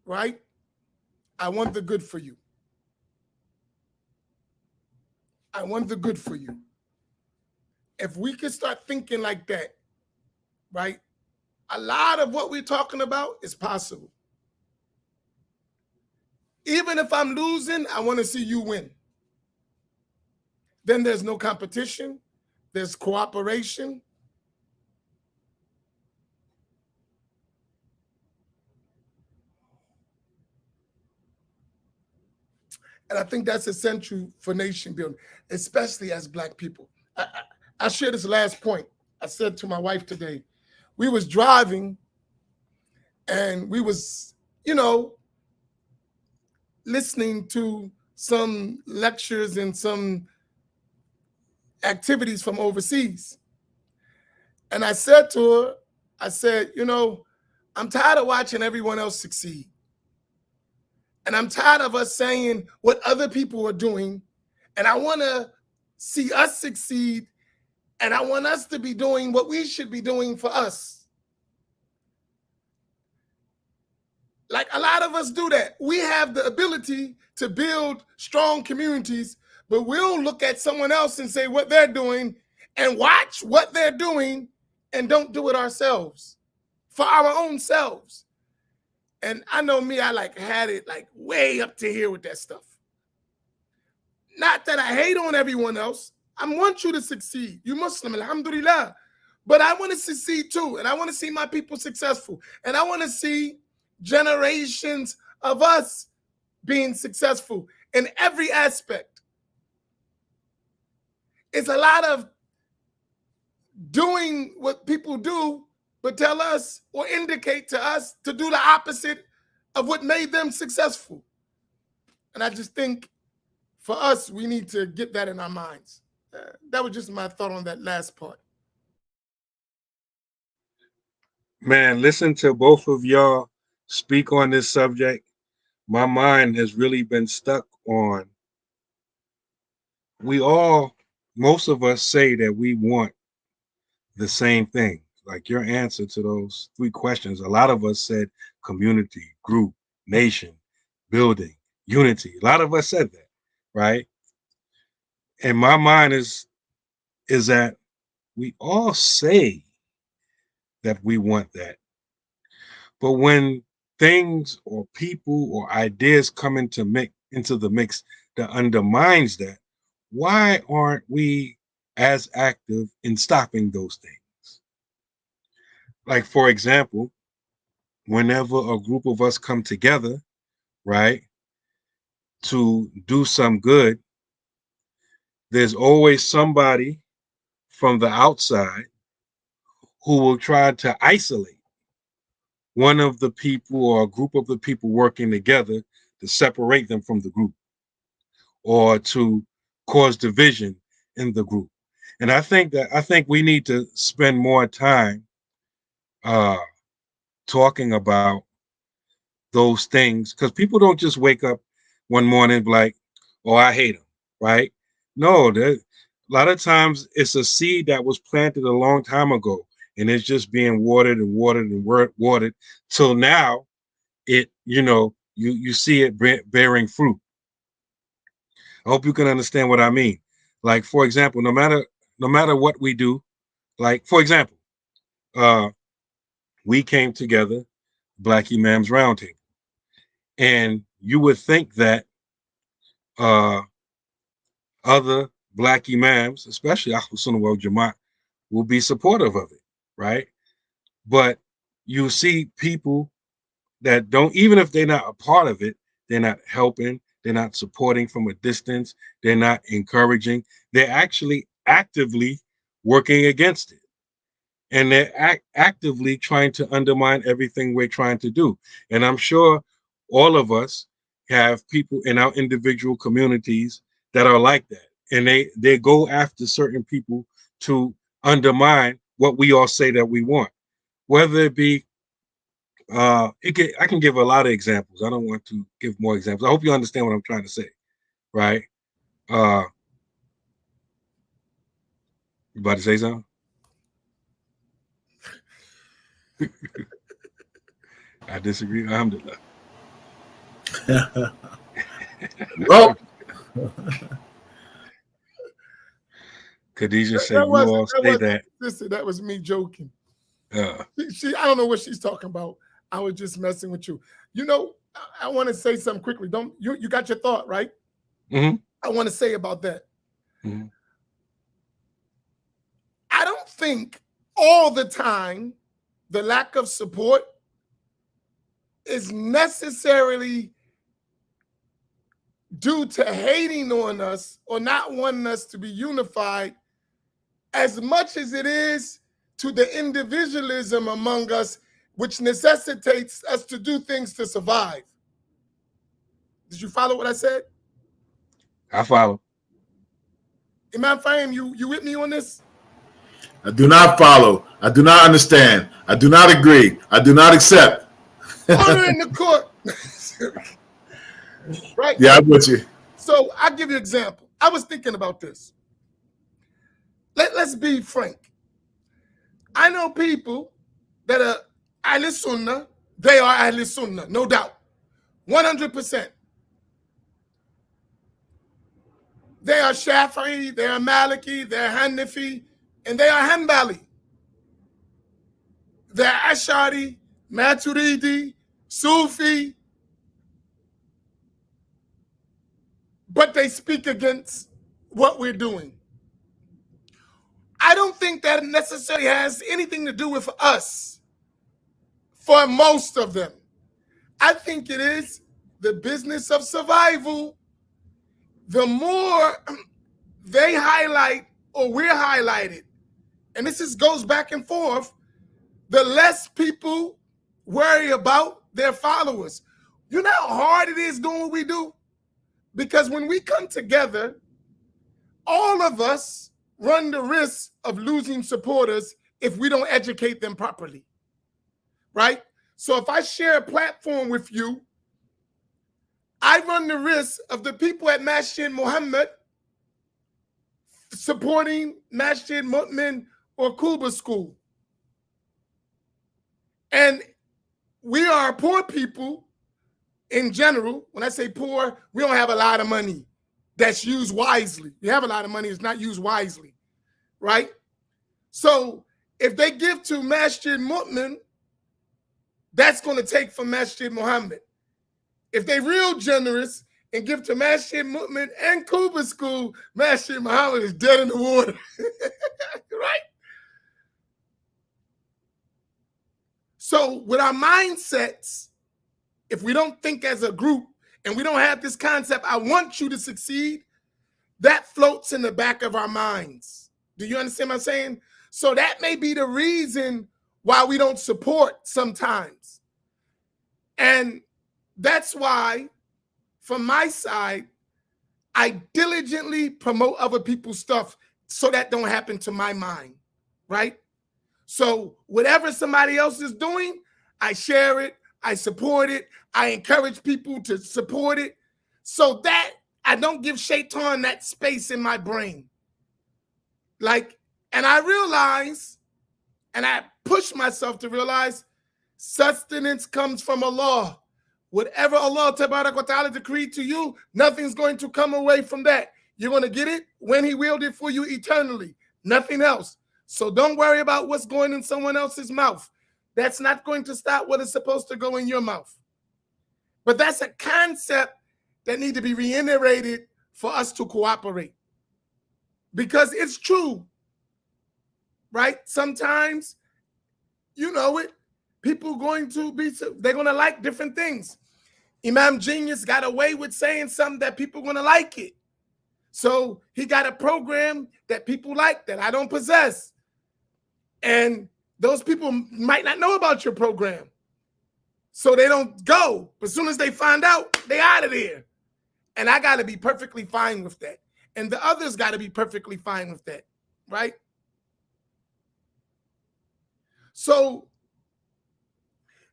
right? I want the good for you. I want the good for you. If we could start thinking like that, right? A lot of what we're talking about is possible. Even if I'm losing, I want to see you win. Then there's no competition. There's cooperation. And I think that's essential for nation building, especially as Black people. I share this last point. I said to my wife today, we was driving and we was, listening to some lectures and some activities from overseas. And I said to her, I said, I'm tired of watching everyone else succeed. And I'm tired of us saying what other people are doing. And I want to see us succeed. And I want us to be doing what we should be doing for us. Like a lot of us do that. We have the ability to build strong communities, but we'll look at someone else and say what they're doing and watch what they're doing and don't do it ourselves for our own selves. And I know me, I had it way up to here with that stuff. Not that I hate on everyone else. I want you to succeed. You Muslim, alhamdulillah. But I want to succeed too. And I want to see my people successful. And I want to see generations of us being successful in every aspect. It's a lot of doing what people do, but tell us or indicate to us to do the opposite of what made them successful. And I just think for us, we need to get that in our minds. That was just my thought on that last part. Man, listen to both of y'all speak on this subject. My mind has really been stuck on, most of us say that we want the same thing. Like your answer to those three questions, a lot of us said community, group, nation, building, unity. A lot of us said that, right? And my mind is that we all say that we want that. But when things or people or ideas come into the mix that undermines that, why aren't we as active in stopping those things? Like, for example, whenever a group of us come together, right, to do some good, there's always somebody from the outside who will try to isolate one of the people or a group of the people working together to separate them from the group or to cause division in the group. And I think we need to spend more time talking about those things, because people don't just wake up one morning like, oh, I hate them, right? No, a lot of times it's a seed that was planted a long time ago, and it's just being watered and watered and watered till now you see it bearing fruit. I hope you can understand what I mean. Like, for example, no matter what we do, like, for example, we came together, Black Imams Roundtable. And you would think that other Black Imams, especially Ahlus Sunnah wal Jamaat, will be supportive of it, right? But you see people that don't, even if they're not a part of it, they're not helping, they're not supporting from a distance, they're not encouraging, they're actually actively working against it. And they're actively trying to undermine everything we're trying to do. And I'm sure all of us have people in our individual communities that are like that, and they go after certain people to undermine what we all say that we want, whether it be I can give a lot of examples. I don't want to give more examples. I hope you understand what I'm trying to say, right? You about to say something? I disagree. Alhamdulillah. Well, Khadijah said, "You all say that." Listen, that was me joking. Uh, I don't know what she's talking about. I was just messing with you. You know, I want to say something quickly. Don't you got your thought, right? mm-hmm. I want to say about that. Mm-hmm. I don't think all the time the lack of support is necessarily due to hating on us or not wanting us to be unified, as much as it is to the individualism among us, which necessitates us to do things to survive. Did you follow what I said? I follow. Imam Faheem, you with me on this? I do not follow. I do not understand. I do not agree. I do not accept. Order in the court. Right? Yeah, I'm with you. So I'll give you an example. I was thinking about this. Let's be frank. I know people that are Ahl Sunnah. They are Ahl Sunnah, no doubt. 100%. They are Shafi'i, they are Maliki, they are Hanafi, and they are Hanbali. They're Ash'ari, Maturidi, Sufi, but they speak against what we're doing. I don't think that necessarily has anything to do with us for most of them. I think it is the business of survival. The more they highlight or we're highlighted, and this goes back and forth, the less people worry about their followers. You know how hard it is doing what we do? Because when we come together, all of us run the risk of losing supporters if we don't educate them properly, right? So if I share a platform with you, I run the risk of the people at Masjid Muhammad supporting Masjid Mu'min or Quba school. And we are poor people in general. When I say poor, we don't have a lot of money that's used wisely. We have a lot of money that's not used wisely, right? So if they give to Masjid Mu'min, that's going to take from Masjid Muhammad. If they real generous and give to Masjid Mu'min and Quba school, Masjid Muhammad is dead in the water, right? So with our mindsets, if we don't think as a group and we don't have this concept, I want you to succeed, that floats in the back of our minds. Do you understand what I'm saying? So that may be the reason why we don't support sometimes. And that's why, from my side, I diligently promote other people's stuff so that don't happen to my mind, right? So whatever somebody else is doing, I share it, I support it, I encourage people to support it, so that I don't give Shaitan that space in my brain. And I realize, and I push myself to realize, sustenance comes from Allah. Whatever Allah Tabarak wa Ta'ala decreed to you, nothing's going to come away from that. You're going to get it when He willed it for you eternally, nothing else. So don't worry about what's going in someone else's mouth. That's not going to stop what is supposed to go in your mouth. But that's a concept that needs to be reiterated for us to cooperate. Because it's true, right? Sometimes, you know it, people they're going to like different things. Imam Genius got away with saying something that people are going to like it. So he got a program that people like that I don't possess. And those people might not know about your program. so they don't go. But as soon as they find out, they out of there. And I got to be perfectly fine with that. And the others got to be perfectly fine with that, right? So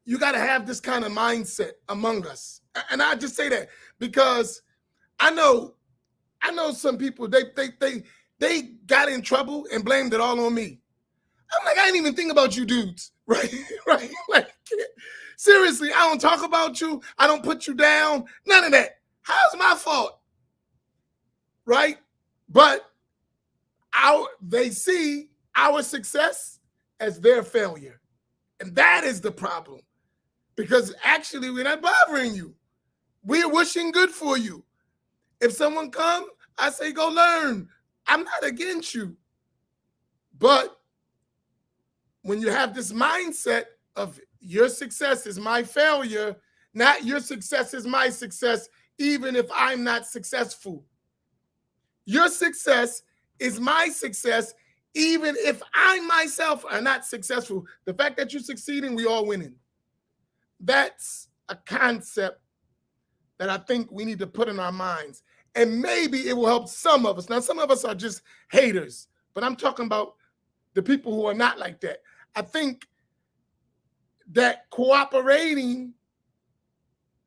you got to have this kind of mindset among us. And I just say that because I know some people, they got in trouble and blamed it all on me. I'm like, I didn't even think about you dudes, right? Right? Like, seriously, I don't talk about you. I don't put you down. None of that. How's my fault? Right? But they see our success as their failure. And that is the problem. Because actually, we're not bothering you. We're wishing good for you. If someone come, I say, go learn. I'm not against you. But when you have this mindset of your success is my failure, not your success is my success, even if I'm not successful. Your success is my success, even if I myself are not successful. The fact that you're succeeding, we all winning. That's a concept that I think we need to put in our minds. And maybe it will help some of us. Now, some of us are just haters, but I'm talking about the people who are not like that. I think that cooperating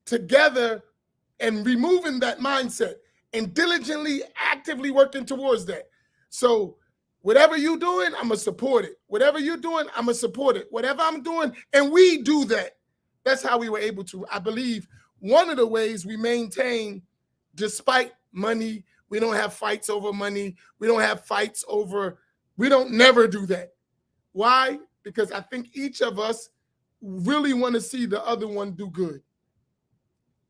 together and removing that mindset and diligently, actively working towards that. So whatever you're doing, I'm going to support it. Whatever you're doing, I'm going to support it. Whatever I'm doing, and we do that. That's how we were able to, I believe, one of the ways we maintain, despite money, we don't have fights over money. We don't have fights over, we don't never do that. Why? Because I think each of us really want to see the other one do good.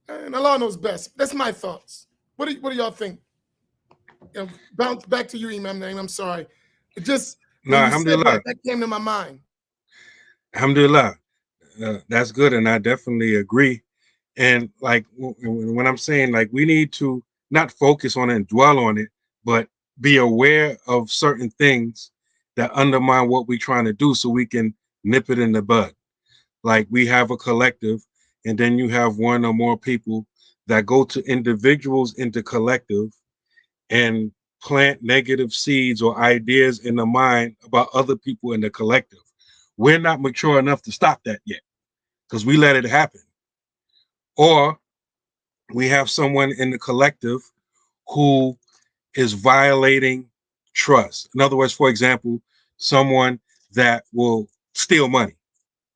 And Allah knows best. That's my thoughts. What do y'all think? Bounce back to you, Imam. I'm sorry. It just, No, alhamdulillah. That came to my mind. Alhamdulillah. That's good. And I definitely agree. And like when I'm saying, like, we need to not focus on it and dwell on it, but be aware of certain things that undermine what we're trying to do so we can nip it in the bud. Like, we have a collective, and then you have one or more people that go to individuals into collective and plant negative seeds or ideas in the mind about other people in the collective. We're not mature enough to stop that yet because we let it happen. Or we have someone in the collective who is violating trust. In other words, for example, someone that will steal money,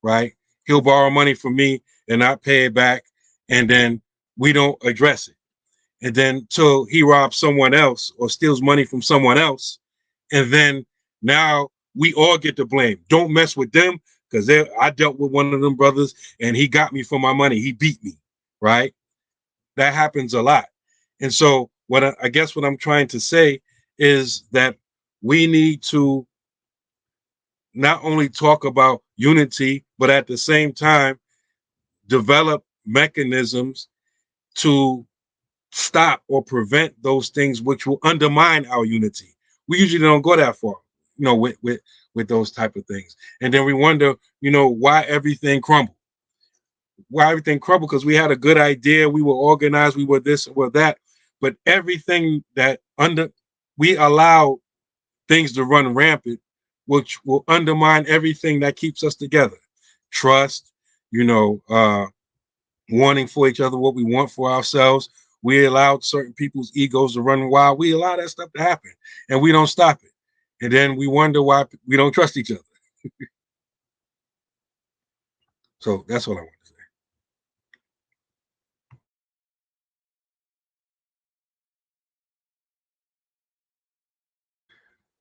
right? He'll borrow money from me and not pay it back, and then we don't address it. And then till he robs someone else or steals money from someone else, and then now we all get the blame. Don't mess with them because I dealt with one of them brothers and he got me for my money. He beat me, right? That happens a lot. And so I guess what I'm trying to say is that we need to not only talk about unity, but at the same time, develop mechanisms to stop or prevent those things which will undermine our unity. We usually don't go that far, with those type of things. And then we wonder, why everything crumbled. Why everything crumbled? Because we had a good idea, we were organized, we were this or that, but everything we allow things to run rampant, which will undermine everything that keeps us together. Trust, wanting for each other what we want for ourselves. We allowed certain people's egos to run wild. We allow that stuff to happen, and we don't stop it. And then we wonder why we don't trust each other. So that's what I want to say.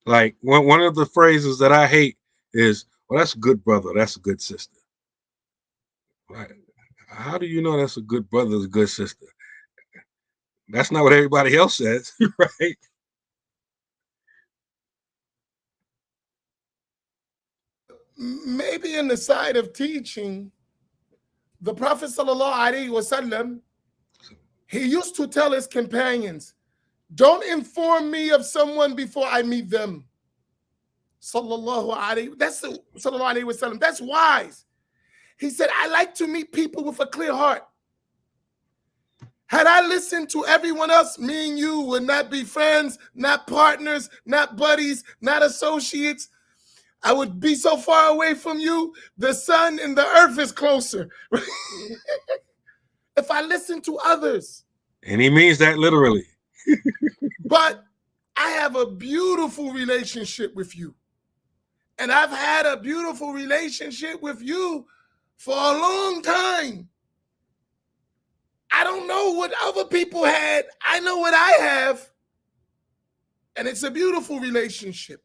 Like, one of the phrases that I hate is, well, that's a good brother, that's a good sister. Right? How do you know that's a good brother, a good sister? That's not what everybody else says, right? Maybe in the side of teaching, the Prophet ﷺ, he used to tell his companions, don't inform me of someone before I meet them. Sallallahu alaihi wasallam. That's wise. He said, I like to meet people with a clear heart. Had I listened to everyone else, me and you would not be friends, not partners, not buddies, not associates. I would be so far away from you, the sun and the earth is closer. If I listen to others. And he means that literally. But I have a beautiful relationship with you. And I've had a beautiful relationship with you for a long time. I don't know what other people had. I know what I have. And it's a beautiful relationship.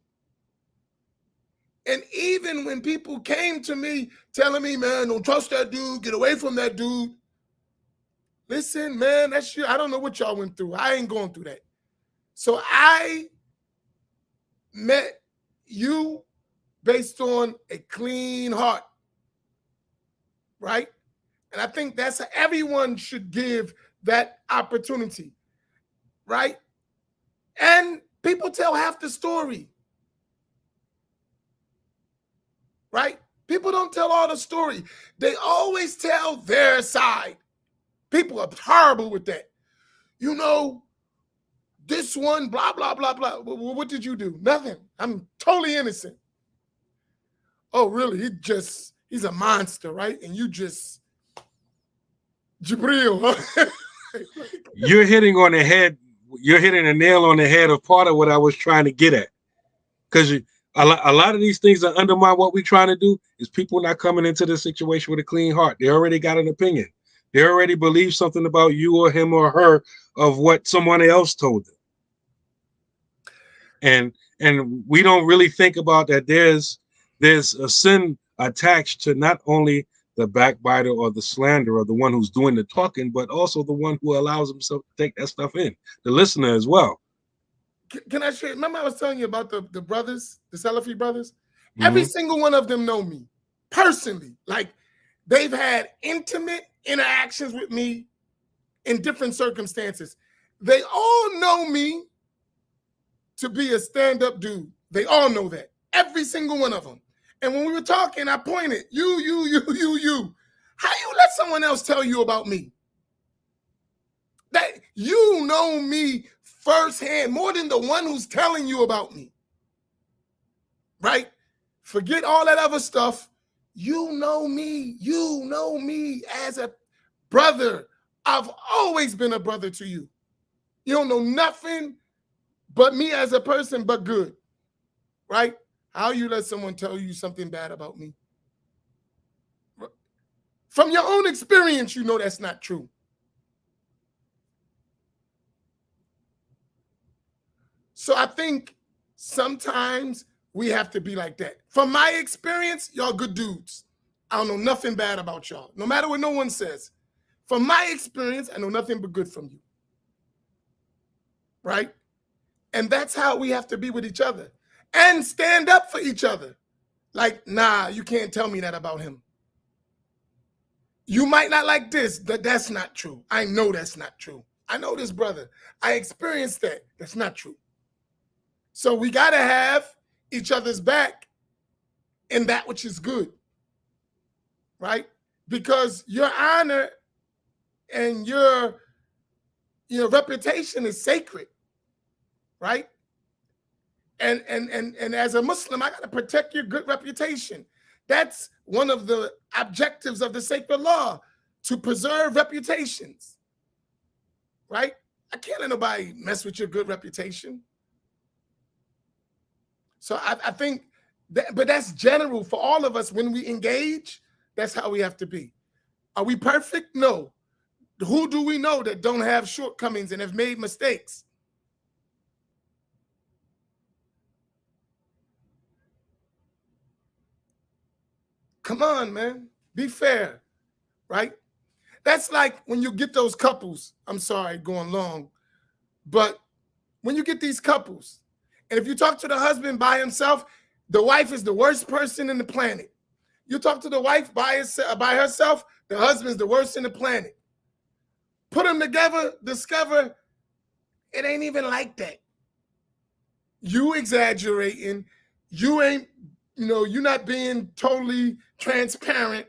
And even when people came to me telling me, man, don't trust that dude, get away from that dude. Listen, man, that's you. I don't know what y'all went through. I ain't going through that. So I met you based on a clean heart, right? And I think that's how everyone should give that opportunity, right? And people tell half the story, right? People don't tell all the story. They always tell their side. People are horrible with that. You know, this one, blah, blah, blah, blah. What did you do? Nothing. I'm totally innocent. Oh, really? He's a monster, right? And you just, Jibril, huh? You're hitting on the head. You're hitting a nail on the head of part of what I was trying to get at. Because a lot of these things that undermine what we're trying to do is people not coming into the situation with a clean heart. They already got an opinion. They already believe something about you or him or her of what someone else told them. And we don't really think about that there's a sin attached to not only the backbiter or the slanderer, the one who's doing the talking, but also the one who allows himself to take that stuff in, the listener as well. Can I share? Remember I was telling you about the brothers, the Salafi brothers? Mm-hmm. Every single one of them know me personally. Like, they've had intimate interactions with me in different circumstances. They all know me to be a stand-up dude. They all know that. Every single one of them. And when we were talking, I pointed, you. How you let someone else tell you about me? That you know me firsthand more than the one who's telling you about me. Right? Forget all that other stuff. You know me. You know me as a brother. I've always been a brother to you. You don't know nothing but me as a person, but good. Right? How you let someone tell you something bad about me? From your own experience, you know that's not true. So I think sometimes we have to be like that. From my experience, y'all good dudes. I don't know nothing bad about y'all, no matter what no one says. From my experience, I know nothing but good from you. Right? And that's how we have to be with each other. And stand up for each other. Like, nah, you can't tell me that about him. You might not like this, but that's not true. I know that's not true. I know this brother. I experienced that. That's not true. So we got to have each other's back in that which is good. Right? Because your honor and your reputation is sacred. Right? And as a Muslim, I got to protect your good reputation. That's one of the objectives of the sacred law, to preserve reputations. Right? I can't let nobody mess with your good reputation. So I think but that's general for all of us. When we engage, that's how we have to be. Are we perfect? No. Who do we know that don't have shortcomings and have made mistakes? Come on, man. Be fair, right? That's like when you get those couples. I'm sorry, going long. But when you get these couples, and if you talk to the husband by himself, the wife is the worst person in the planet. You talk to the wife by herself, the husband's the worst in the planet. Put them together, discover it ain't even like that. You exaggerating. You ain't, you're not being totally transparent.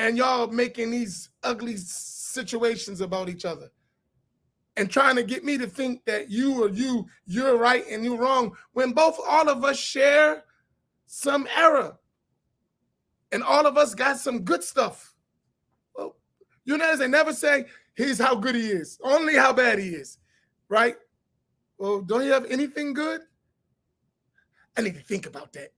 and y'all making these ugly situations about each other and trying to get me to think that you're right and you're wrong, when all of us share some error and all of us got some good stuff. Well, you know, they never say, here's how good he is, only how bad he is, right? Well, don't you have anything good? I need to think about that.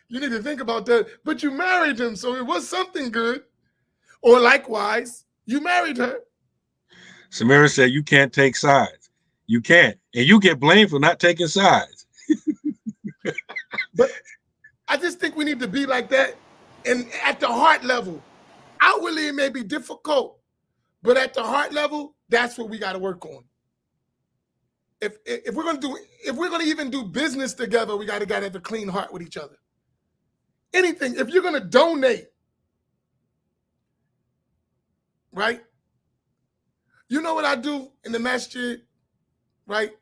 You need to think about that. But you married him, so it was something good. Or likewise, you married her. Samira said you can't take sides. You can't. And you get blamed for not taking sides. But I just think we need to be like that. And at the heart level, outwardly it may be difficult, but at the heart level, that's what we got to work on. If we're gonna even do business together, we gotta have a clean heart with each other. Anything, if you're gonna donate, right? You know what I do in the masjid, right?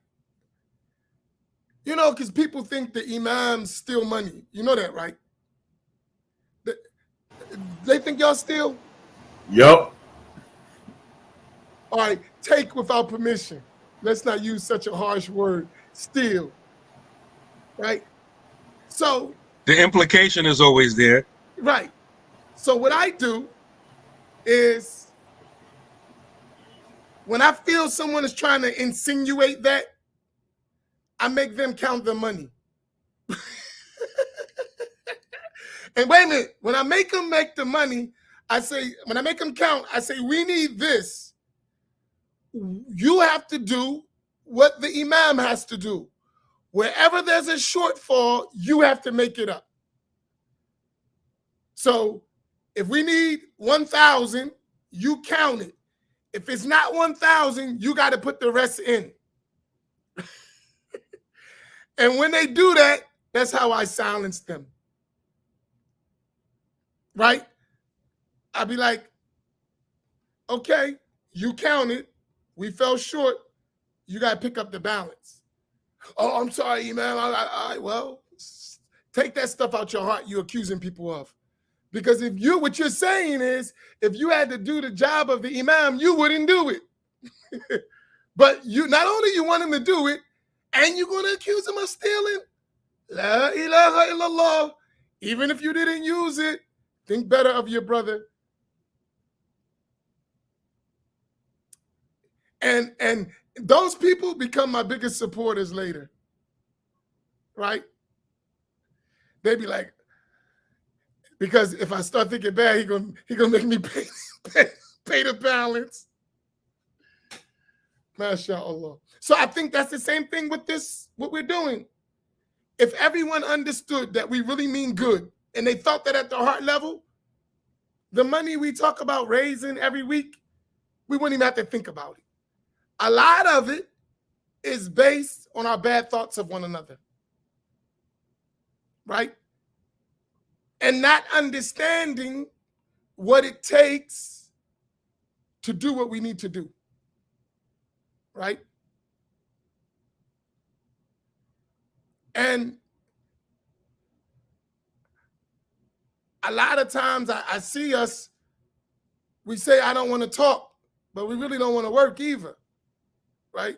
You know, because people think the imams steal money. You know that, right? They think y'all steal? Yup. All right, take without permission. Let's not use such a harsh word, steal, right? So the implication is always there. Right. So what I do is when I feel someone is trying to insinuate that, I make them count the money. And wait a minute, when I make them make the money, when I make them count, I say, we need this. You have to do what the imam has to do. Wherever there's a shortfall, you have to make it up. So if we need 1,000, you count it. If it's not 1,000, you got to put the rest in. And when they do that, that's how I silence them. Right? I'll be like, okay, you counted. We fell short. You got to pick up the balance. Oh, I'm sorry, man. Well, take that stuff out your heart you're accusing people of. Because what you're saying is, if you had to do the job of the imam, you wouldn't do it. But you not only you want him to do it, and you're going to accuse him of stealing. La ilaha illallah. Even if you didn't use it, think better of your brother. And those people become my biggest supporters later. Right? They be like, because if I start thinking bad, he gonna make me pay the balance. MashaAllah. So I think that's the same thing with this, what we're doing. If everyone understood that we really mean good, and they thought that at the heart level, the money we talk about raising every week, we wouldn't even have to think about it. A lot of it is based on our bad thoughts of one another. Right? And not understanding what it takes to do what we need to do. Right? And a lot of times I see us, we say, I don't want to talk, but we really don't want to work either. Right?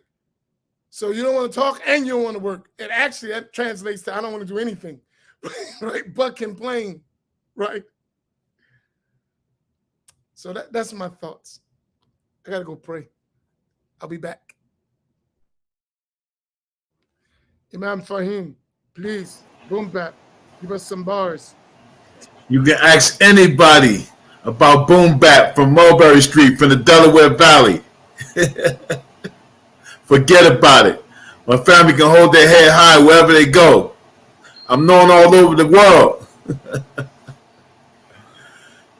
So you don't want to talk and you don't want to work. And actually that translates to I don't want to do anything. Right? But complain. Right? So that's my thoughts. I got to go pray. I'll be back. Imam Faheem, please, boom bap. Give us some bars. You can ask anybody about Boom Bap from Mulberry Street, from the Delaware Valley. Forget about it. My family can hold their head high wherever they go. I'm known all over the world.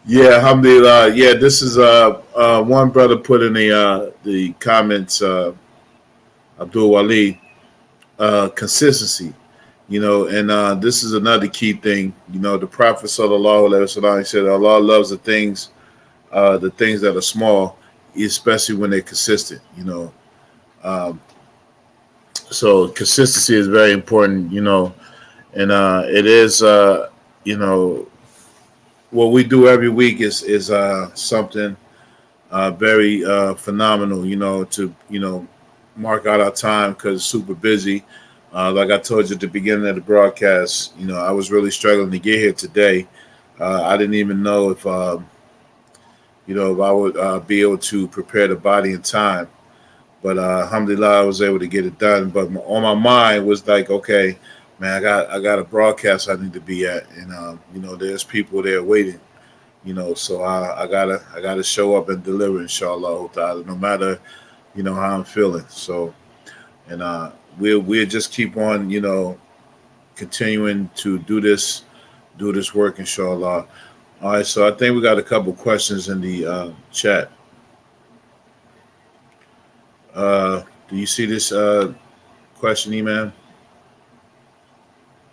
Yeah, alhamdulillah. Yeah, this is one brother put in the comments, Abdul Wali, consistency. You know, and this is another key thing. You know, the Prophet sallallahu alaihi wasallam said, Allah loves the things that are small, especially when they're consistent. You know, so consistency is very important. You know, and it is you know, what we do every week is something very phenomenal. To mark out our time because it's super busy. Like I told you at the beginning of the broadcast, I was really struggling to get here today. I didn't even know if I would be able to prepare the body in time. But alhamdulillah, I was able to get it done. But on my mind was like, okay, man, I got a broadcast I need to be at, and there's people there waiting. So I gotta show up and deliver, inshallah, no matter how I'm feeling. So, and we'll just keep on, continuing to do this work, inshallah. All right, so I think we got a couple questions in the chat. Do you see this question, Imam?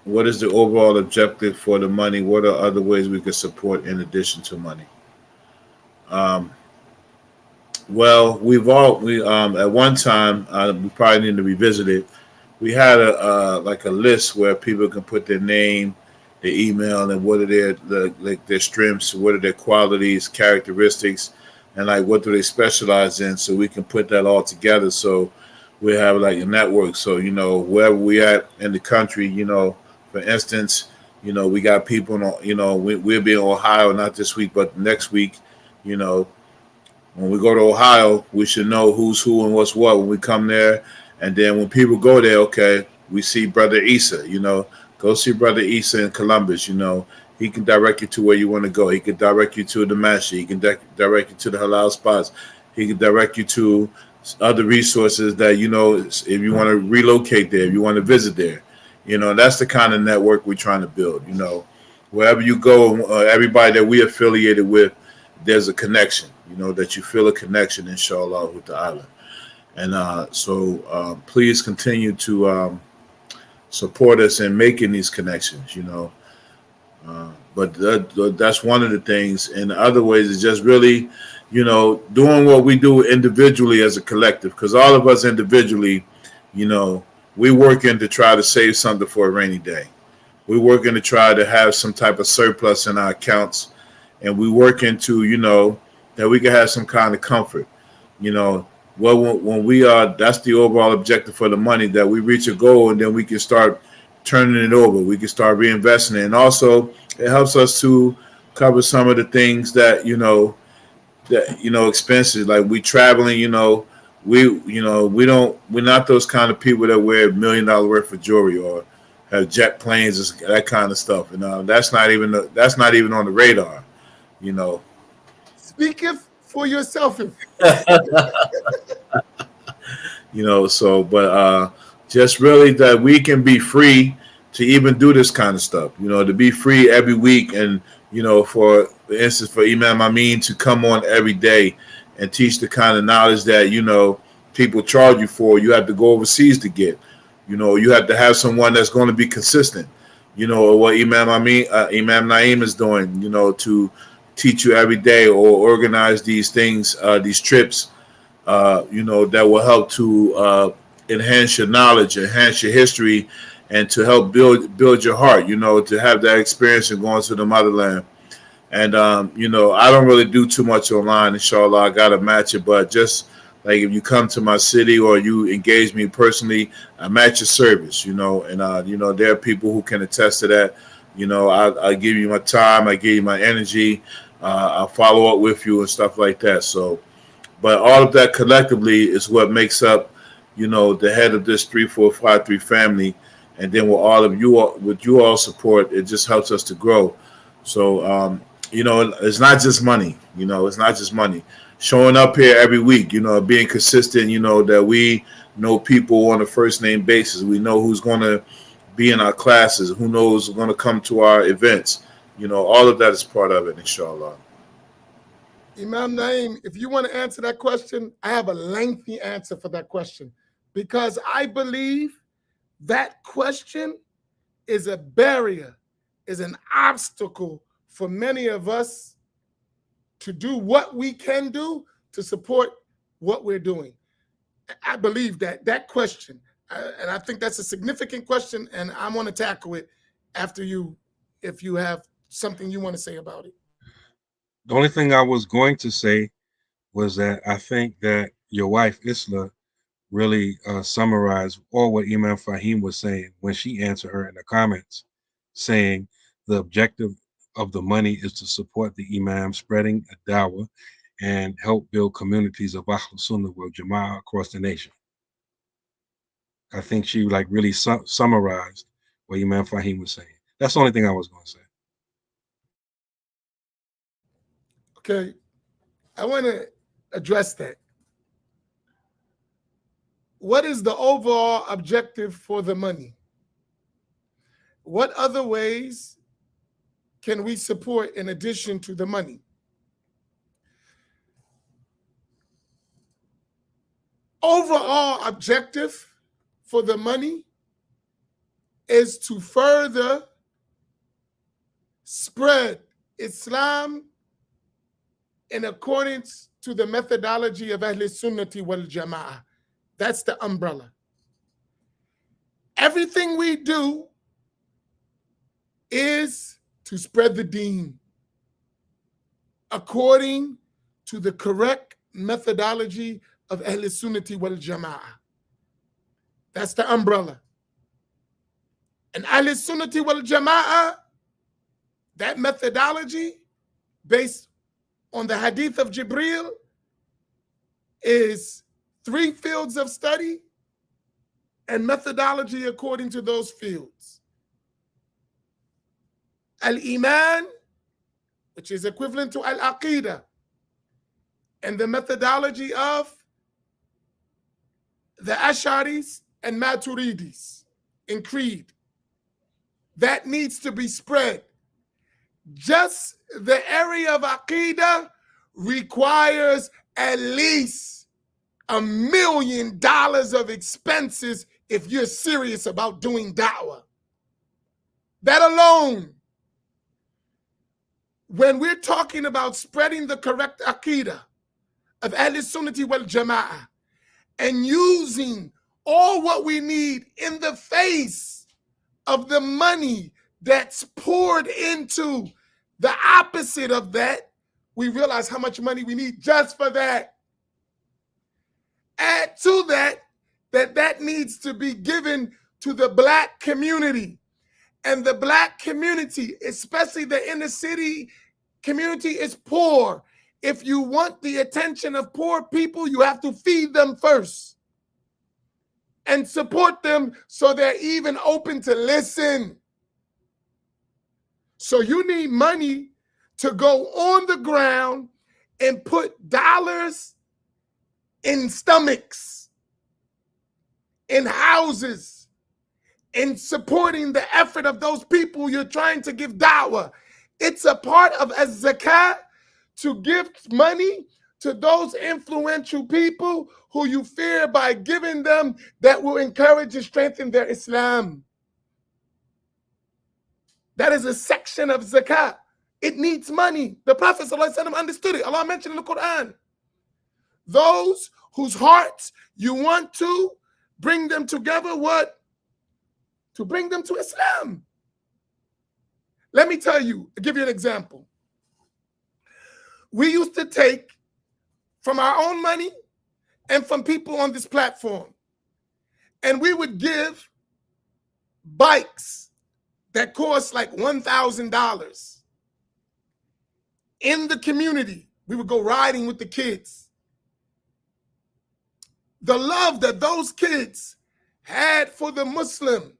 What is the overall objective for the money? What are other ways we could support in addition to money? Um, well, we at one time we probably need to revisit it. We had a like a list where people can put their name, their email, and what are their strengths, what are their qualities, characteristics, and like what do they specialize in, so we can put that all together. So we have like a network. So wherever we at in the country, for instance, we got people, we'll be in Ohio not this week but next week. You know, when we go to Ohio, we should know who's who and what's what when we come there. And then when people go there, okay, we see Brother Issa, go see Brother Issa in Columbus, he can direct you to where you want to go. He can direct you to the Masjid. He can direct you to the halal spots. He can direct you to other resources that, if you want to relocate there, if you want to visit there. That's the kind of network we're trying to build. Wherever you go, everybody that we affiliated with, there's a connection, that you feel a connection, inshallah, with the island. And so please continue to support us in making these connections, but that's one of the things. And the other ways is just really, doing what we do individually as a collective, because all of us individually, we working to try to save something for a rainy day. We're working to try to have some type of surplus in our accounts, and we working to, that we can have some kind of comfort, Well, when we are, that's the overall objective for the money, that we reach a goal and then we can start turning it over. We can start reinvesting it. And also it helps us to cover some of the things that, expenses, like we traveling, we're not those kind of people that wear $1 million worth of jewelry or have jet planes, that kind of stuff. That's not even on the radar, Speaketh for yourself. So, but just really that we can be free to even do this kind of stuff, to be free every week. And, for instance, for Imam Amin to come on every day and teach the kind of knowledge that, people charge you for, you have to go overseas to get. You have to have someone that's going to be consistent, what Imam Naeem is doing, to teach you every day or organize these things, these trips, that will help to enhance your knowledge, enhance your history, and to help build your heart, to have that experience of going to the motherland. And, I don't really do too much online, inshallah. I got to match it. But just like if you come to my city or you engage me personally, I match your service, and, there are people who can attest to that. I give you my time. I give you my energy. I'll follow up with you and stuff like that. So, but all of that collectively is what makes up, the head of this 3453 family. And then with you all support, it just helps us to grow. So, it's not just money, it's not just money. Showing up here every week, being consistent, that we know people on a first name basis. We know who's going to be in our classes, who knows who's going to come to our events. All of that is part of it, inshallah. Imam Naeem, if you want to answer that question, I have a lengthy answer for that question, because I believe that question is a barrier, is an obstacle for many of us to do what we can do to support what we're doing. I believe that question, and I think that's a significant question, and I want to tackle it after you, if you have something you want to say about it. The only thing I was going to say was that I think that your wife, Isla, really summarized all what Imam Faheem was saying when she answered her in the comments, saying the objective of the money is to support the Imam spreading a dawah and help build communities of Ahl Sunnah wal Jama'ah across the nation. I think she like really summarized what Imam Faheem was saying. That's the only thing I was going to say. Okay, I want to address that. What is the overall objective for the money? What other ways can we support in addition to the money? Overall objective for the money is to further spread Islam in accordance to the methodology of Ahl Sunnati wal Jama'ah. That's the umbrella. Everything we do is to spread the deen according to the correct methodology of Ahl Sunnati wal Jama'ah. That's the umbrella. And Ahl Sunnati wal Jama'ah, that methodology based on the hadith of Jibreel is 3 fields of study and methodology according to those fields. Al-Iman, which is equivalent to Al-Aqidah, and the methodology of the Asharis and Maturidis in Creed. That needs to be spread. Just the area of Aqidah requires at least $1 million of expenses if you're serious about doing da'wah. That alone, when we're talking about spreading the correct Aqidah of Ahl Sunnati wal Jama'ah and using all what we need in the face of the money that's poured into the opposite of that, we realize how much money we need just for that. Add to that, that needs to be given to the Black community. And the Black community, especially the inner city community, is poor. If you want the attention of poor people, you have to feed them first and support them so they're even open to listen. So you need money to go on the ground and put dollars in stomachs, in houses, in supporting the effort of those people you're trying to give da'wah. It's a part of a zakat to give money to those influential people who you fear by giving them that will encourage and strengthen their Islam. That is a section of zakat. It needs money. The Prophet ﷺ understood it. Allah mentioned in the Quran. Those whose hearts you want to bring them together, what? To bring them to Islam. Let me tell you, I'll give you an example. We used to take from our own money and from people on this platform, and we would give bikes that cost like $1,000 in the community. We would go riding with the kids. The love that those kids had for the Muslim,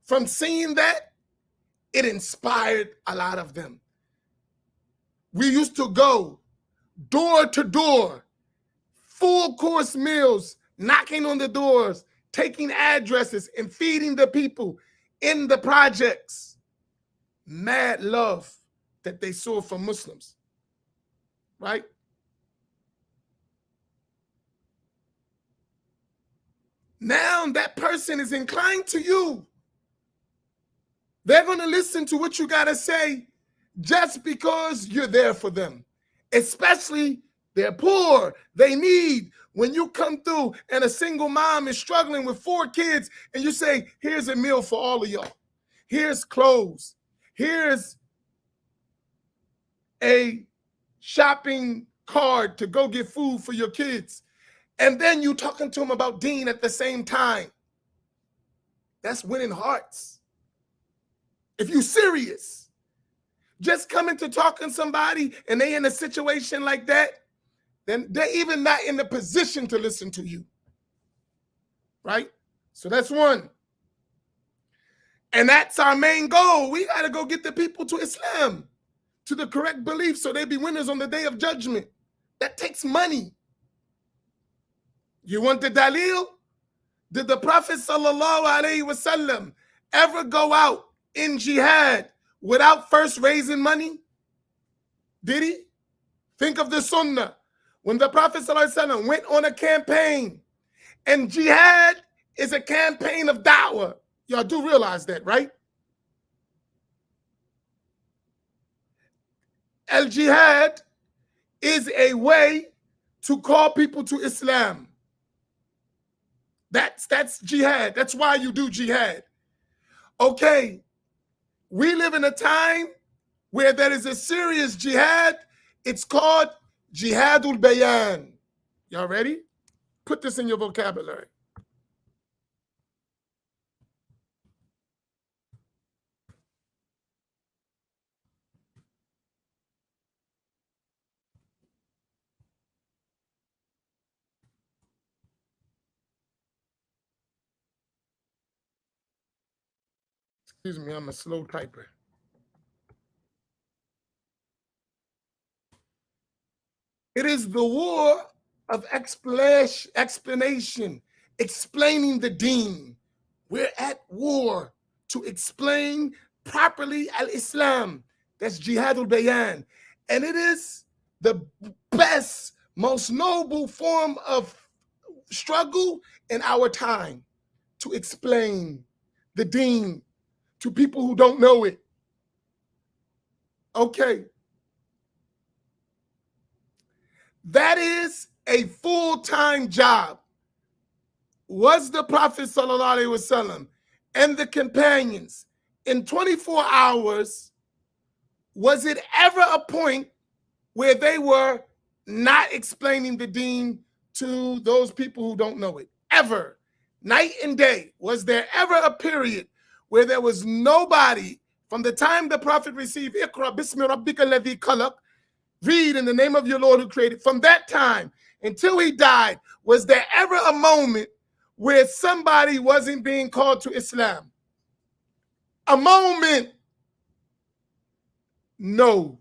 from seeing that, it inspired a lot of them. We used to go door to door, full course meals, knocking on the doors, taking addresses and feeding the people in the projects. Mad love that they saw from Muslims, right? Now that person is inclined to you. They're going to listen to what you got to say just because you're there for them. Especially they're poor, they need. When you come through and a single mom is struggling with 4 kids and you say, here's a meal for all of y'all. Here's clothes. Here's a shopping card to go get food for your kids, and then you talking to them about Deen at the same time. That's winning hearts. If you serious, just coming to talking to somebody and they in a situation like that, then they're even not in the position to listen to you, right? So that's one. And that's our main goal. We got to go get the people to Islam, to the correct belief, so they be winners on the day of judgment. That takes money. You want the dalil? Did the Prophet sallallahu alaihi wasallam ever go out in jihad without first raising money? Did he? Think of the sunnah. When the Prophet sallallahu alaihi wasallam went on a campaign, and jihad is a campaign of da'wah. Y'all do realize that, right? Al-jihad is a way to call people to Islam. That's jihad. That's why you do jihad. Okay, we live in a time where there is a serious jihad. It's called jihadul bayan. Y'all ready? Put this in your vocabulary. Excuse me, I'm a slow typer. It is the war of explanation, explaining the deen. We're at war to explain properly al-Islam. That's jihadul bayan. And it is the best, most noble form of struggle in our time, to explain the deen to people who don't know it. Okay. That is a full-time job. Was the Prophet sallallahu alaihi wasallam and the companions in 24 hours, was it ever a point where they were not explaining the deen to those people who don't know it? Ever. Night and day. Was there ever a period where there was nobody from the time the Prophet received Iqra bismi rabbika alladhi khalaq, read in the name of your Lord who created, from that time until he died, was there ever a moment where somebody wasn't being called to Islam? A moment? No.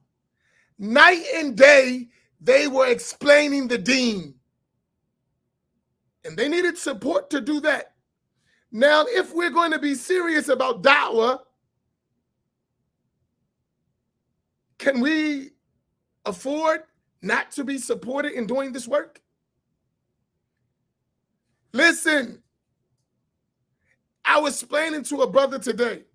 Night and day, they were explaining the deen. And they needed support to do that. Now, if we're going to be serious about da'wah, can we afford not to be supported in doing this work? Listen, I was explaining to a brother today.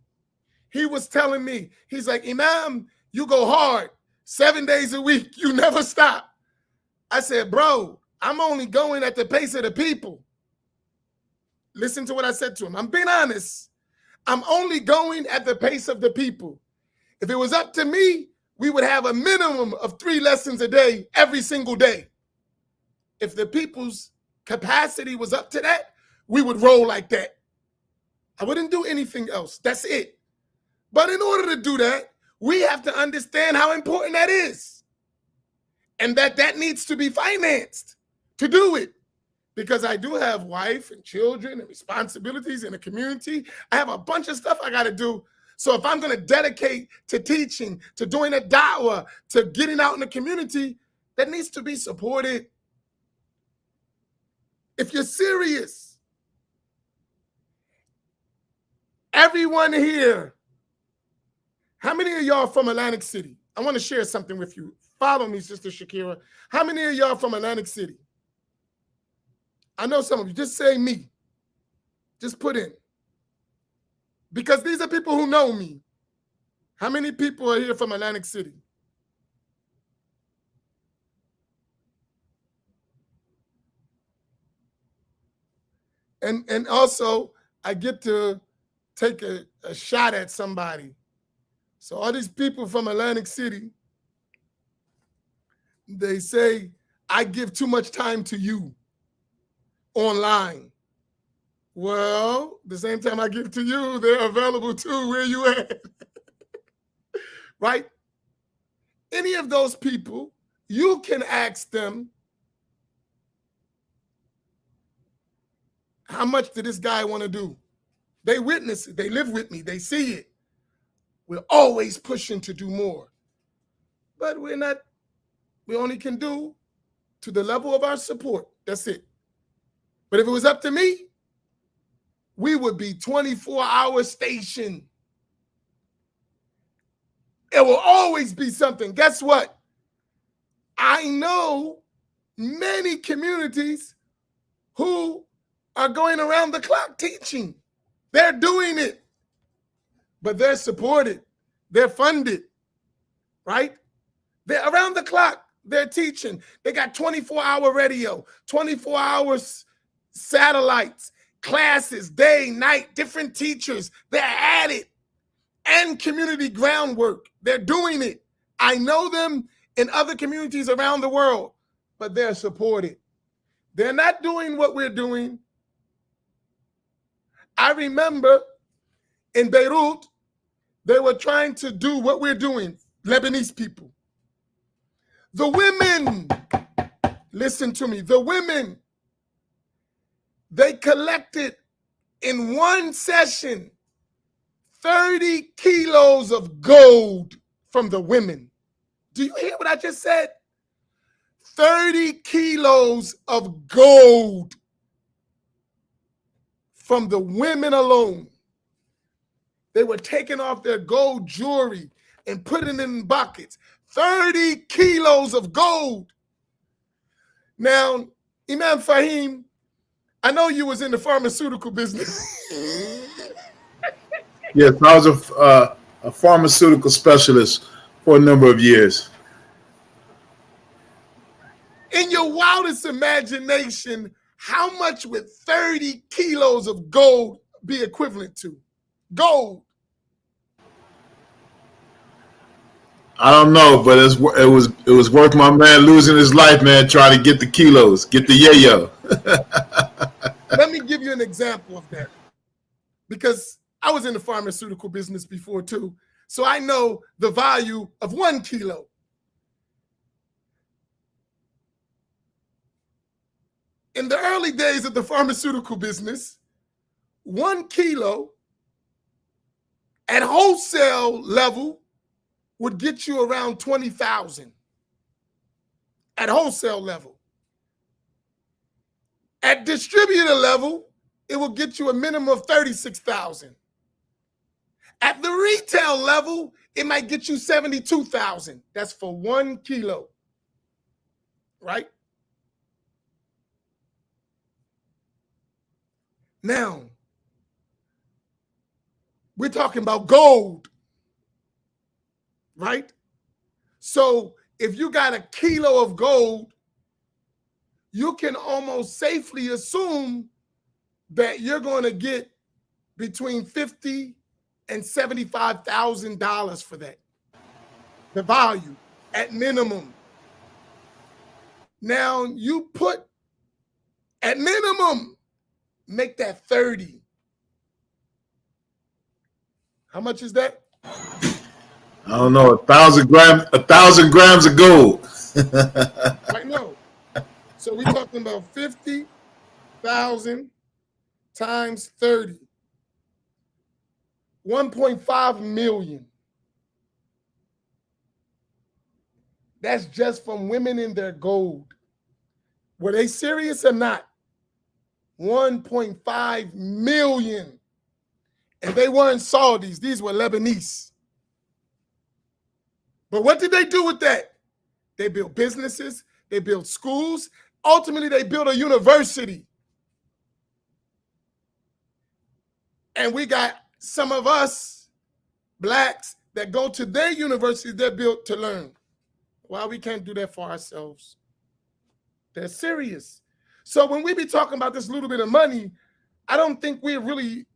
He was telling me, he's like, Imam, you go hard 7 days a week. You never stop. I said, bro, I'm only going at the pace of the people. Listen to what I said to him. I'm being honest. I'm only going at the pace of the people. If it was up to me, we would have a minimum of 3 lessons a day, every single day. If the people's capacity was up to that, we would roll like that. I wouldn't do anything else. That's it. But in order to do that, we have to understand how important that is. And that needs to be financed to do it. Because I do have wife and children and responsibilities in the community. I have a bunch of stuff I got to do. So if I'm going to dedicate to teaching, to doing a da'wah, to getting out in the community, that needs to be supported. If you're serious, everyone here, how many of y'all from Atlantic City? I want to share something with you. Follow me, Sister Shakira. How many of y'all from Atlantic City? I know some of you. Just say me. Just put in. Because these are people who know me. How many people are here from Atlantic City? And also, I get to take a shot at somebody. So all these people from Atlantic City, They say, I give too much time to you online. Well, the same time I give to you, they're available too. Where you at? Right? Any of those people, you can ask them, how much did this guy want to do? They witness it. They live with me. They see it. We're always pushing to do more. But we only can do to the level of our support. That's it. But if it was up to me, we would be 24-hour station. It will always be something. Guess what? I know many communities who are going around the clock teaching. They're doing it, but they're supported. They're funded, right? They're around the clock. They're teaching. They got 24-hour radio, 24 hours satellites, classes, day, night, different teachers. They're at it. And community groundwork. They're doing it. I know them in other communities around the world, but they're supported. They're not doing what we're doing. I remember in Beirut, they were trying to do what we're doing, Lebanese people. The women, listen to me, the women, they collected in one session 30 kilos of gold from the women. Do you hear what I just said? 30 kilos of gold from the women alone. They were taking off their gold jewelry and putting it in buckets. 30 kilos of gold. Now, Imam Faheem, I know you was in the pharmaceutical business. Yes, I was a pharmaceutical specialist for a number of years. In your wildest imagination, how much would 30 kilos of gold be equivalent to? Gold. I don't know, but it was worth my man losing his life, man, trying to get the kilos, get the yayo. Let me give you an example of that, because I was in the pharmaceutical business before too, so I know the value of 1 kilo. In the early days of the pharmaceutical business, 1 kilo at wholesale level would get you around 20,000 at wholesale level. At distributor level, it will get you a minimum of 36,000. At the retail level, it might get you 72,000. That's for 1 kilo, right? Now, we're talking about gold, right? So if you got a kilo of gold, you can almost safely assume that you're going to get between $50,000 and $75,000 for that. The value at minimum. Now you put at minimum, make that 30. How much is that? I don't know, 1,000 grams of gold. Right now. So we're talking about 50,000 times 30. 1.5 million. That's just from women in their gold. Were they serious or not? 1.5 million. And they weren't Saudis. These were Lebanese. But what did they do with that? They built businesses. They built schools. Ultimately, they built a university. And we got some of us, blacks, that go to their universities they're built to learn. Why we can't do that for ourselves? They're serious. So when we be talking about this little bit of money, I don't think we're really,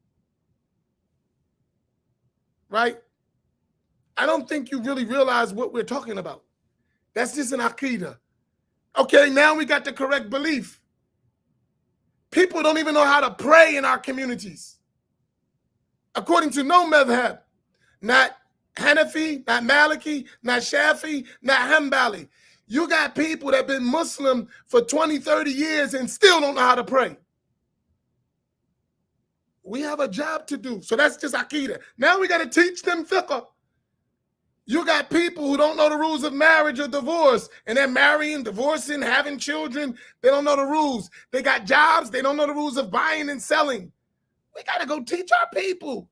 right? I don't think you really realize what we're talking about. That's just an aqidah. Okay, now we got the correct belief. People don't even know how to pray in our communities. According to no madhab, not Hanafi, not Maliki, not Shafi, not Hanbali. You got people that have been Muslim for 20, 30 years and still don't know how to pray. We have a job to do. So that's just Aqidah. Now we got to teach them fiqh. You got people who don't know the rules of marriage or divorce, and they're marrying, divorcing, having children. They don't know the rules. They got jobs. They don't know the rules of buying and selling. We got to go teach our people.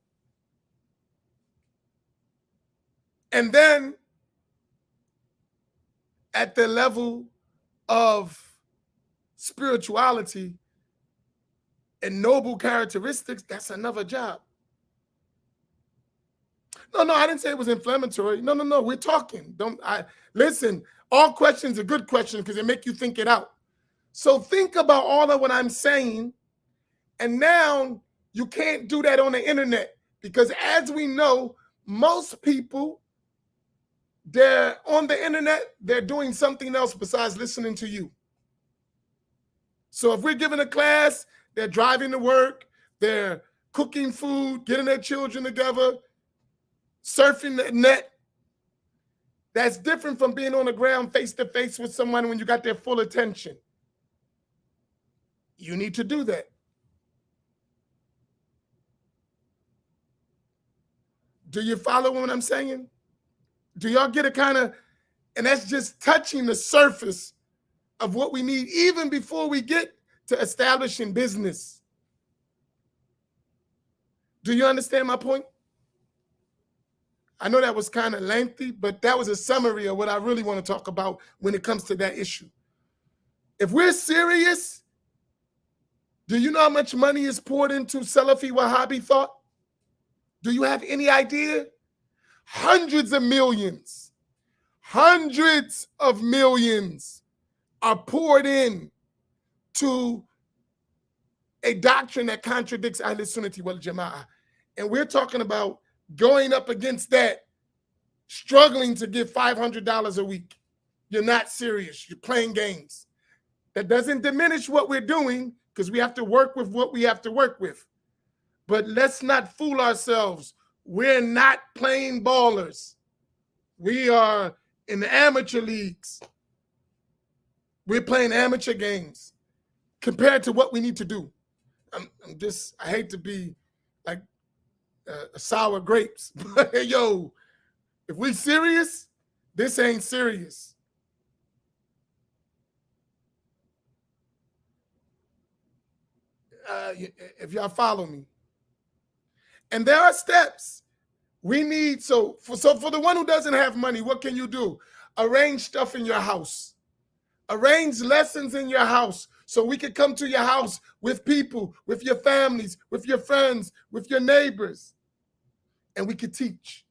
And then at the level of spirituality and noble characteristics, that's another job. No, I didn't say it was inflammatory. No. We're talking. Listen, all questions are good questions because they make you think it out. So think about all of what I'm saying. And now you can't do that on the internet because as we know, most people, they're on the internet, they're doing something else besides listening to you. So if we're giving a class, they're driving to work, they're cooking food, getting their children together, surfing the net. That's different from being on the ground face to face with someone when you got their full attention. You need to do that. Do you follow what I'm saying? Do y'all get a kind of, and that's just touching the surface of what we need even before we get to establishing business. Do you understand my point? I know that was kind of lengthy, but that was a summary of what I really want to talk about when it comes to that issue. If we're serious, do you know how much money is poured into Salafi Wahhabi thought? Do you have any idea? Hundreds of millions are poured in to a doctrine that contradicts Ahl Sunnati wal Jama'ah. And we're talking about going up against that, struggling to give $500 a week. You're not serious. You're playing games. That doesn't diminish what we're doing because we have to work with what we have to work with. But let's not fool ourselves. We're not playing ballers. We are in the amateur leagues. We're playing amateur games compared to what we need to do. I hate to be like sour grapes, but hey, yo, if we serious, this ain't serious. If y'all follow me. And there are steps we need. So for the one who doesn't have money, what can you do? Arrange stuff in your house. Arrange lessons in your house so we can come to your house with people, with your families, with your friends, with your neighbors, and we can teach.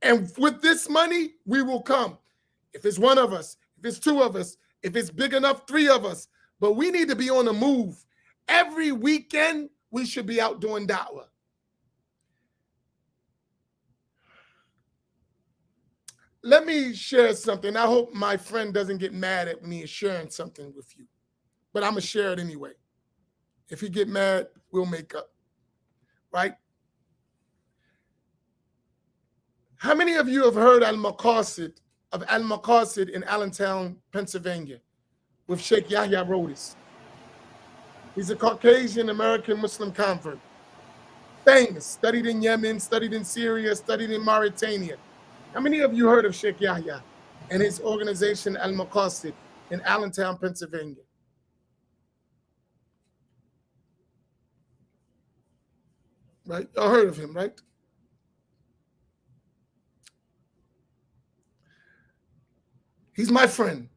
And with this money, we will come. If it's one of us, if it's two of us, if it's big enough, three of us, but we need to be on the move. Every weekend, we should be out doing da'wah. Let me share something. I hope my friend doesn't get mad at me sharing something with you, but I'm going to share it anyway. If he get mad, we'll make up, right? How many of you have heard Al-Maqasid in Allentown, Pennsylvania, with Sheikh Yahya Rodis? He's a Caucasian American Muslim convert. Famous, studied in Yemen, studied in Syria, studied in Mauritania. How many of you heard of Sheikh Yahya and his organization Al-Maqasid in Allentown, Pennsylvania? Right? Y'all heard of him, right? He's my friend.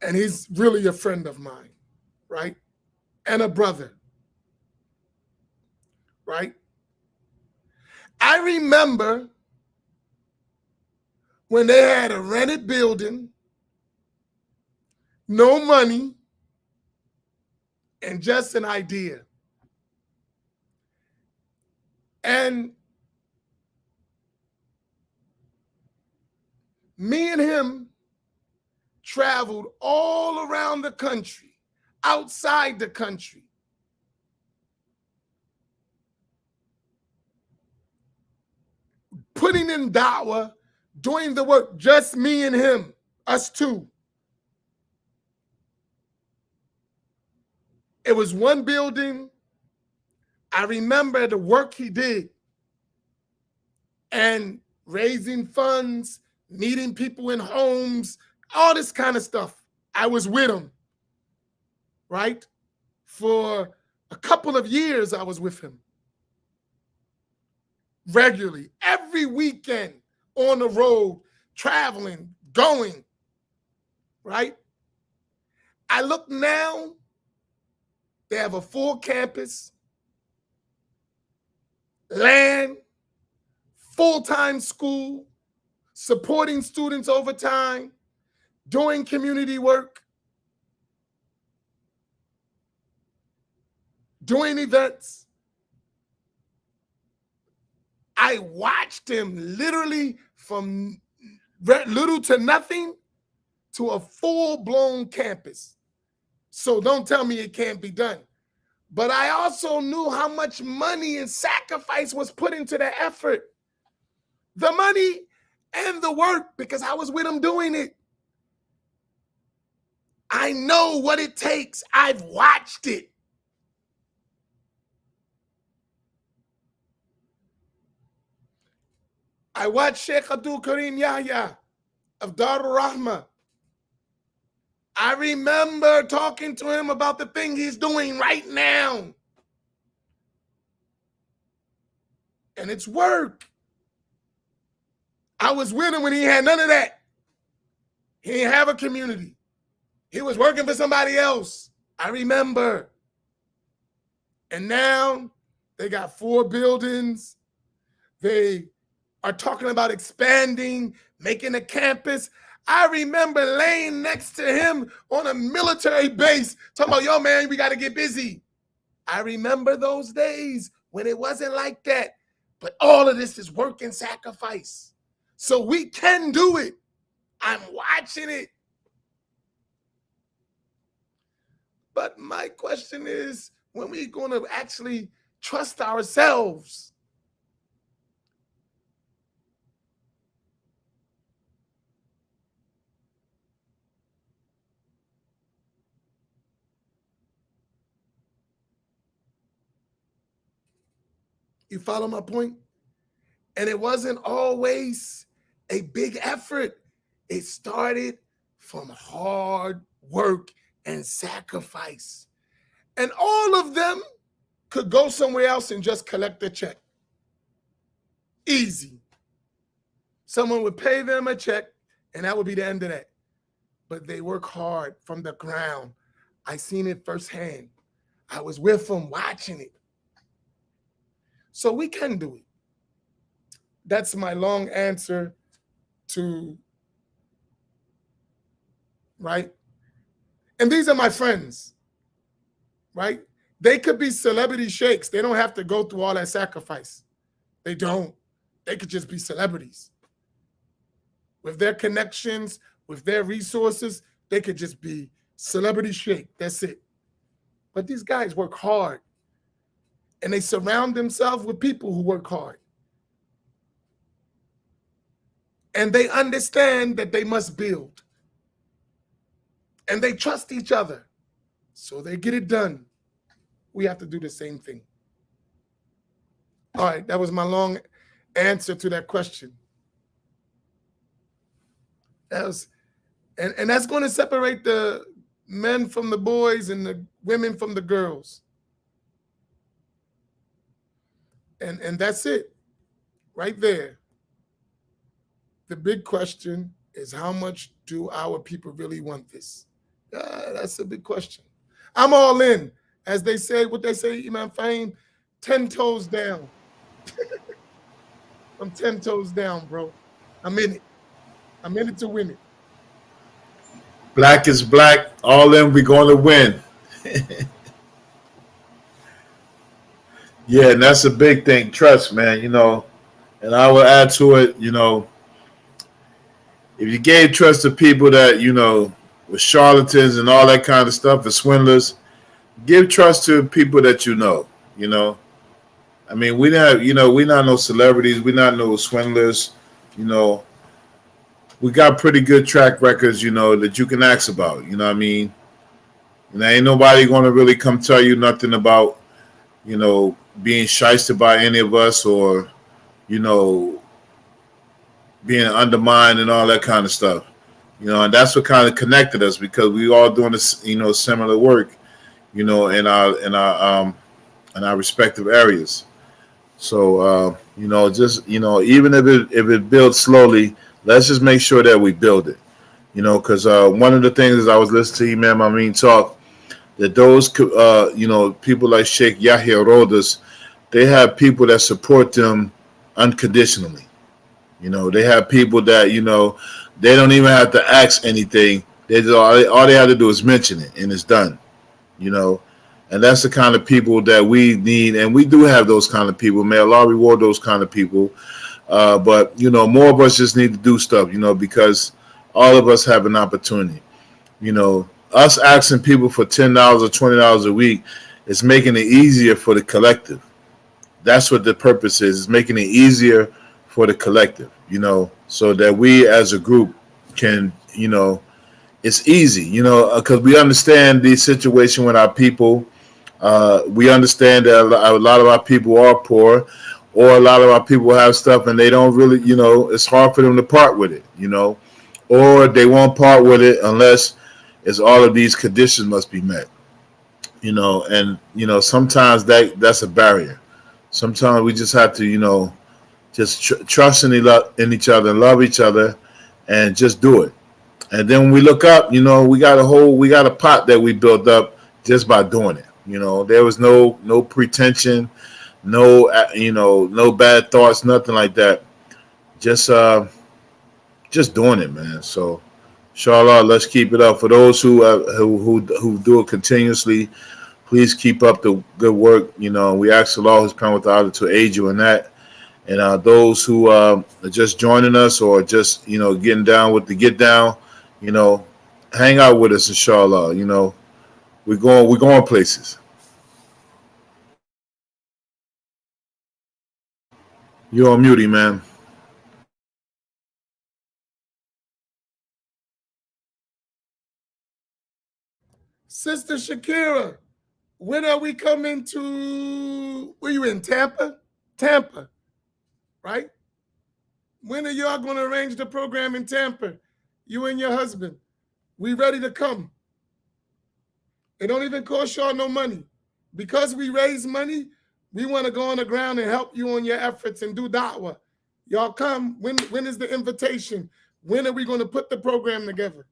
And he's really a friend of mine, right? And a brother, right? I remember when they had a rented building, no money, and just an idea. And Me and him traveled all around the country, outside the country. Putting in da'wah, doing the work, just me and him, us two. It was one building. I remember the work he did and raising funds, meeting people in homes, all this kind of stuff. I was with him, right? For a couple of years, I was with him. Regularly, every weekend, on the road, traveling, going, right? I look now, they have a full campus, land, full-time school, supporting students over time, doing community work, doing events. I watched him literally from little to nothing to a full-blown campus. So don't tell me it can't be done. But I also knew how much money and sacrifice was put into the effort. The money and the work, because I was with him doing it. I know what it takes. I've watched it. I watched Sheikh Abdul Karim Yahya of Darul Rahmah. I remember talking to him about the thing he's doing right now. And it's work. I was with him when he had none of that. He didn't have a community. He was working for somebody else. I remember. And now they got 4 buildings. They are talking about expanding, making a campus. I remember laying next to him on a military base, talking about, yo, man, we got to get busy. I remember those days when it wasn't like that. But all of this is work and sacrifice. So we can do it. I'm watching it. But my question is, when are we going to actually trust ourselves? You follow my point? And it wasn't always a big effort. It started from hard work and sacrifice. And all of them could go somewhere else and just collect a check. Easy. Someone would pay them a check, and that would be the end of that. But they work hard from the ground. I seen it firsthand. I was with them watching it. So we can do it. That's my long answer to, right? And these are my friends, right? They could be celebrity sheikhs. They don't have to go through all that sacrifice. They don't. They could just be celebrities. With their connections, with their resources, they could just be celebrity sheikh. That's it. But these guys work hard. And they surround themselves with people who work hard. And they understand that they must build. And they trust each other. So they get it done. We have to do the same thing. All right, that was my long answer to that question. And that's going to separate the men from the boys and the women from the girls. And that's it, right there. The big question is, how much do our people really want this? That's a big question. I'm all in. As they say, what they say, Imam Faheem, 10 toes down. I'm 10 toes down, bro. I'm in it. I'm in it to win it. Black is black. All in, we're going to win. Yeah, and that's a big thing. Trust, man, you know. And I will add to it, you know, if you gave trust to people that, you know, were charlatans and all that kind of stuff, and swindlers, give trust to people that you know. You know, I mean, we not, you know, we not no celebrities, we not no swindlers. You know, we got pretty good track records, you know, that you can ask about. You know what I mean? And there ain't nobody going to really come tell you nothing about, you know, being shysted by any of us, or, you know, being undermined and all that kind of stuff. You know, and that's what kind of connected us, because we all doing this, you know, similar work, you know, in our respective areas. So you know, just, you know, even if it builds slowly, let's just make sure that we build it. You know, because one of the things is I was listening to Imam Amin talk, that those you know, people like Sheikh Yahya Rodas, they have people that support them unconditionally. You know, they have people that, you know, they don't even have to ask anything. They just, all they have to do is mention it, and it's done. You know, and that's the kind of people that we need, and we do have those kind of people. May Allah reward those kind of people. But, you know, more of us just need to do stuff, you know, because all of us have an opportunity. You know, us asking people for $10 or $20 a week is making it easier for the collective. That's what the purpose is making it easier for the collective, you know, so that we as a group can, you know, it's easy, you know, because we understand the situation with our people. We understand that a lot of our people are poor, or a lot of our people have stuff and they don't really, you know, it's hard for them to part with it, you know, or they won't part with it unless it's all of these conditions must be met, you know, and, you know, sometimes that's a barrier. Sometimes we just have to, you know, just trust in each other and love each other and just do it. And then when we look up, you know, we got a pot that we built up just by doing it. You know, there was no pretension, no, you know, no bad thoughts, nothing like that. Just doing it, man. So, inshallah, let's keep it up. For those who do it continuously, please keep up the good work. You know, we ask Allah subhanahu wa ta'ala to aid you in that. And those who are just joining us, or just, you know, getting down with the get down, you know, hang out with us, inshallah. You know, we're going places. You're on mute, man. Sister Shakira, when are we coming to, were you in Tampa? Tampa, right? When are y'all going to arrange the program in Tampa? You and your husband. We ready to come. It don't even cost y'all no money. Because we raise money, we want to go on the ground and help you on your efforts and do da'wah. Y'all come. When is the invitation? When are we going to put the program together?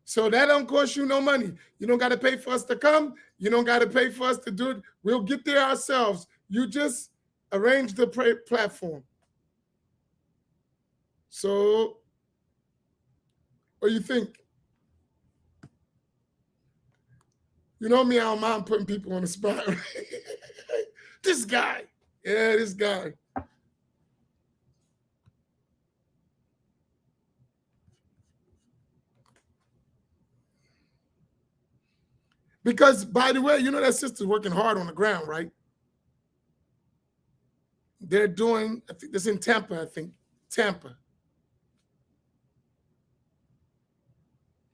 So that don't cost you no money. You don't got to pay for us to come. You don't got to pay for us to do it. We'll get there ourselves. You just arrange the platform. So what do you think? You know me, I don't mind putting people on the spot. Right? This guy. Yeah, this guy. Because, by the way, you know that sister's working hard on the ground, right? They're doing, I think this in Tampa, Tampa.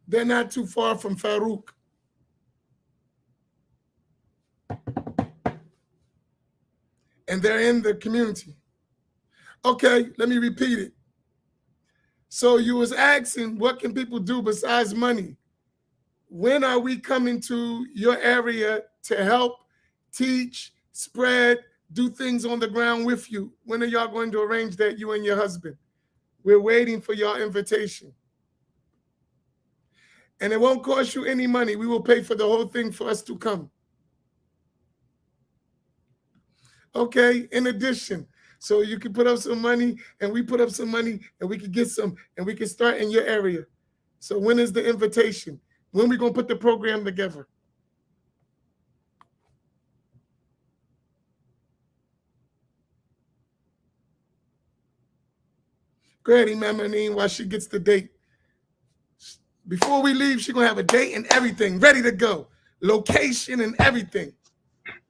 They're not too far from Farouk. And they're in the community. Okay, let me repeat it. So you was asking, what can people do besides money? When are we coming to your area to help, teach, spread, do things on the ground with you? When are y'all going to arrange that, you and your husband? We're waiting for your invitation. And it won't cost you any money. We will pay for the whole thing for us to come. Okay, in addition. So you can put up some money and we put up some money and we can get some and we can start in your area. So when is the invitation? When we going to put the program together? Go ahead, Imam Amin, while she gets the date. Before we leave, she's going to have a date and everything ready to go. Location and everything.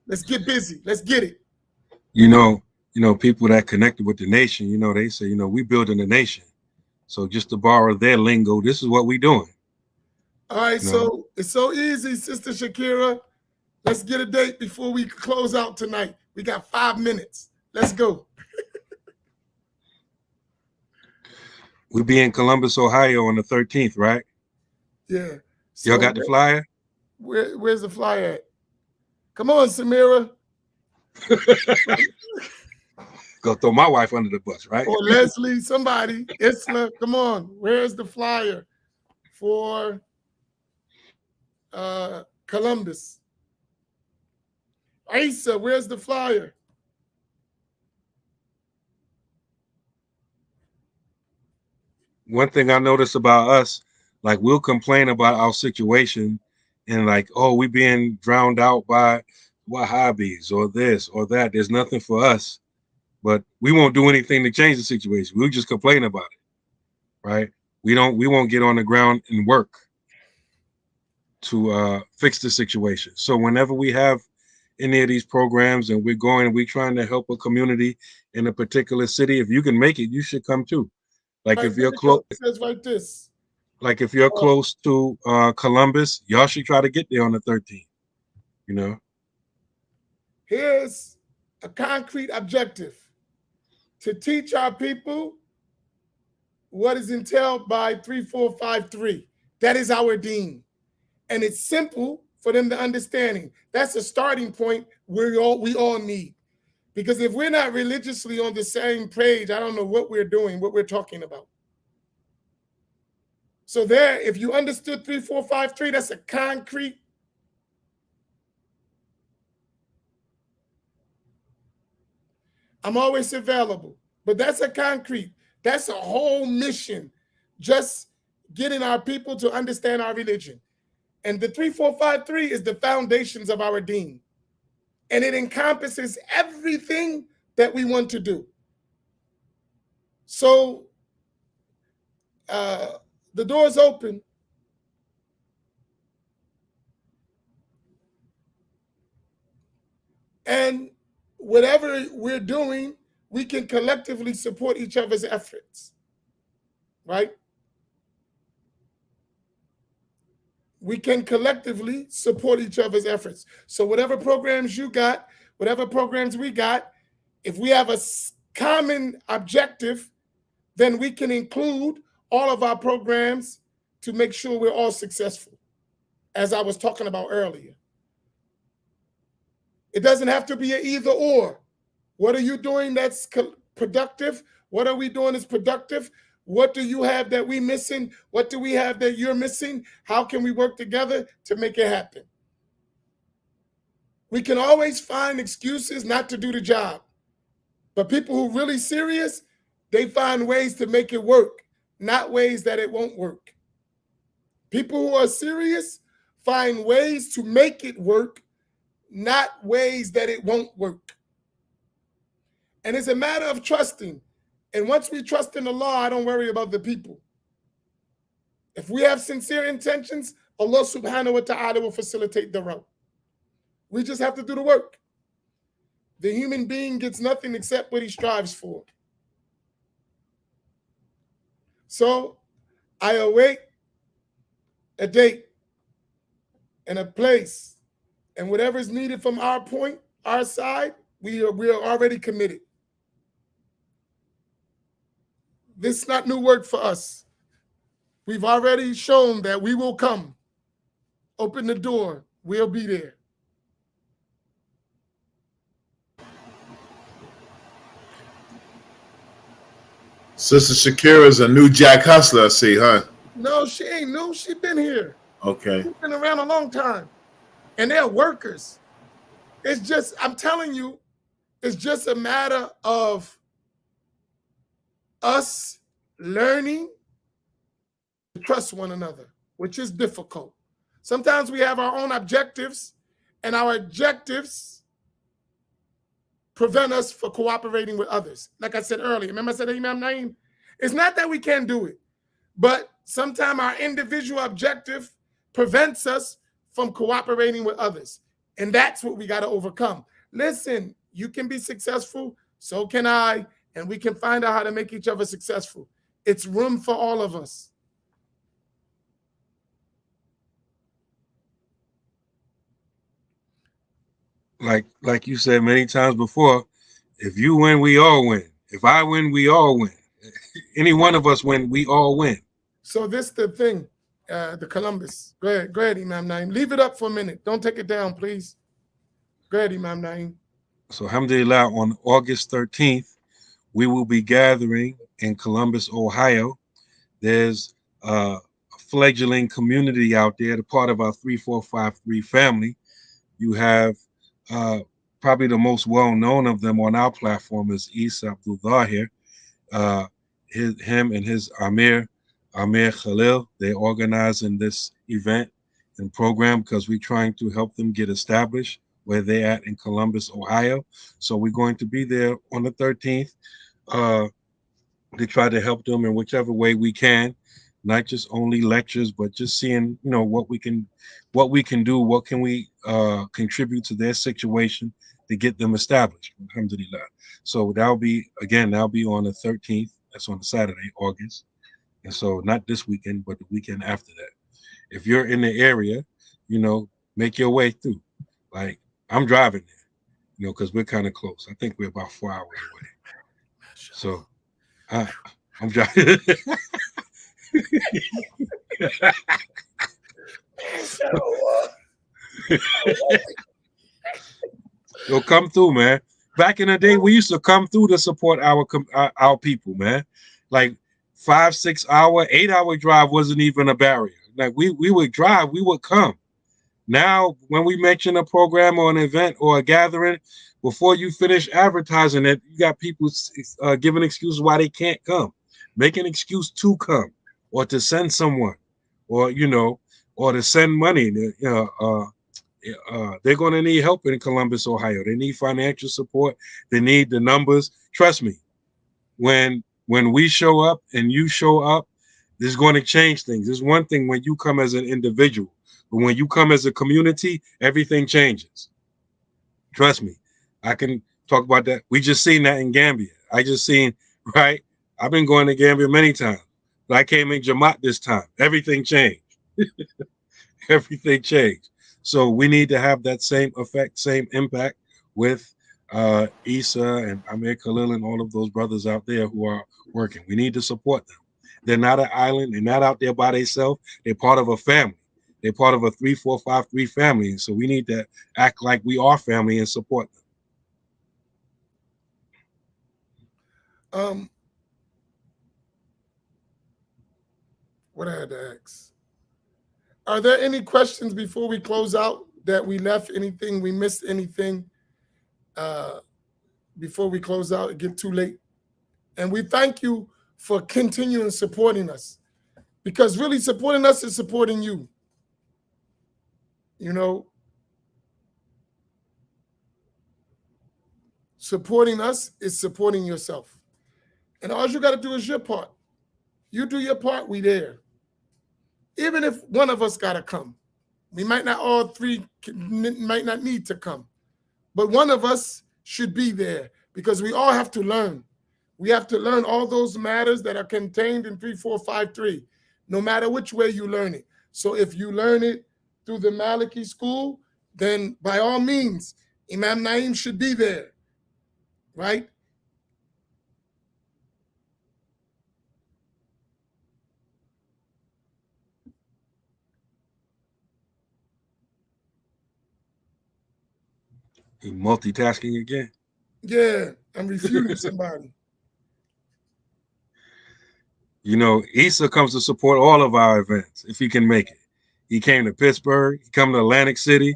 Let's get busy. Let's get it. You know, people that connected with the nation, you know, they say, you know, we building a nation. So just to borrow their lingo, this is what we doing. All right, so it's so easy, Sister Shakira. Let's get a date before we close out tonight. We got 5 minutes. Let's go. We'll be in Columbus, Ohio on the 13th, right? Yeah. Y'all got the flyer? Where's the flyer at? Come on, Samira. Go throw my wife under the bus, right? Or Leslie, somebody. Isla, come on. Where's the flyer for Columbus? Isa, where's the flyer? One thing I notice about us, like we'll complain about our situation and like, oh, we being drowned out by Wahhabis or this or that. There's nothing for us, but we won't do anything to change the situation. We'll just complain about it, right? We won't get on the ground and work to fix the situation. So whenever we have any of these programs and we're going and we're trying to help a community in a particular city, if you can make it, you should come too. Like Right, if you're close, says like this. like if you're close to Columbus, y'all should try to get there on the 13th. You know. Here's a concrete objective: to teach our people what is entailed by 3453. That is our deen, and it's simple for them to understanding. That's a starting point we all need. Because if we're not religiously on the same page, I don't know what we're doing, what we're talking about. So there, if you understood 3453, that's a concrete. I'm always available, but that's a concrete. That's a whole mission, just getting our people to understand our religion. And the 3453 is the foundations of our deen. And it encompasses everything that we want to do. So the door's open. And whatever we're doing, we can collectively support each other's efforts, right? We can collectively support each other's efforts. So whatever programs you got, whatever programs we got, if we have a common objective, then we can include all of our programs to make sure we're all successful, as I was talking about earlier. It doesn't have to be an either or. What are you doing that's productive? What are we doing that's productive? What do you have that we're missing? What do we have that you're missing? How can we work together to make it happen? We can always find excuses not to do the job. But people who are really serious, they find ways to make it work, not ways that it won't work. People who are serious find ways to make it work, not ways that it won't work. And it's a matter of trusting. And once we trust in the law, I don't worry about the people. If we have sincere intentions, Allah subhanahu wa ta'ala will facilitate the road. We just have to do the work. The human being gets nothing except what he strives for. So I await a date and a place, and whatever is needed from our point, our side, we are already committed. This is not new work for us. We've already shown that we will come. Open the door. We'll be there. Sister Shakira's a new Jack Hustler, I see, huh? No, she ain't new. She been here. Okay. She's been around a long time. And they're workers. It's just, I'm telling you, it's just a matter of us learning to trust one another, which is difficult. Sometimes we have our own objectives, and our objectives prevent us from cooperating with others. Like I said earlier, remember I said, Imam Naeem, It's not that we can't do it, but sometimes our individual objective prevents us from cooperating with others. And that's what we got to overcome. Listen, you can be successful, so can I, and we can find out how to make each other successful. It's room for all of us. Like you said many times before, if you win, we all win. If I win, we all win. Any one of us win, we all win. So this is the thing, the Columbus. Go ahead, Imam Naim. Leave it up for a minute. Don't take it down, please. Go ahead, Imam Naim. So alhamdulillah, on August 13th, we will be gathering in Columbus, Ohio. There's a fledgling community out there, the part of our 3453 family. You have probably the most well-known of them on our platform is Abdullah here. Him and his Amir Khalil, they organizing this event and program because we're trying to help them get established where they're at in Columbus, Ohio. So we're going to be there on the 13th to try to help them in whichever way we can, not just only lectures, but just seeing, what we can do, what can we contribute to their situation to get them established. Alhamdulillah. So that'll be on the 13th. That's on a Saturday, August. And so not this weekend, but the weekend after that. If you're in the area, make your way through. Like, I'm driving there, because we're kind of close. I think we're about 4 hours away. So I'm driving. So come through, man. Back in the day, we used to come through to support our people, man. Like 5, 6 hour, 8-hour drive wasn't even a barrier. Like we would drive, we would come. Now, when we mention a program or an event or a gathering, before you finish advertising it, you got people giving excuses why they can't come. Make an excuse to come or to send someone or, or to send money. They're going to need help in Columbus, Ohio. They need financial support. They need the numbers. Trust me, when we show up and you show up, this is going to change things. There's one thing when you come as an individual, but when you come as a community, everything changes. Trust me. I can talk about that. We just seen that in Gambia. Right? I've been going to Gambia many times, but I came in Jamaat this time. Everything changed. Everything changed. So we need to have that same effect, same impact with Isa and Amir Khalil and all of those brothers out there who are working. We need to support them. They're not an island. They're not out there by themselves. They're part of a family. They're part of a 3453 family. So we need to act like we are family and support them. What I had to ask. Are there any questions before we close out that we left anything, we missed anything before we close out? It get too late. And we thank you for continuing supporting us, because really supporting us is supporting you. Supporting us is supporting yourself. And all you got to do is your part. You do your part, we there. Even if one of us got to come. We might not all three might not need to come, but one of us should be there, because we all have to learn. We have to learn all those matters that are contained in 3453, no matter which way you learn it. So if you learn it through the Maliki school, then by all means, Imam Naim should be there, right? You multitasking again? Yeah, I'm refuting somebody. Issa comes to support all of our events if he can make it. He came to Pittsburgh. He come to Atlantic City.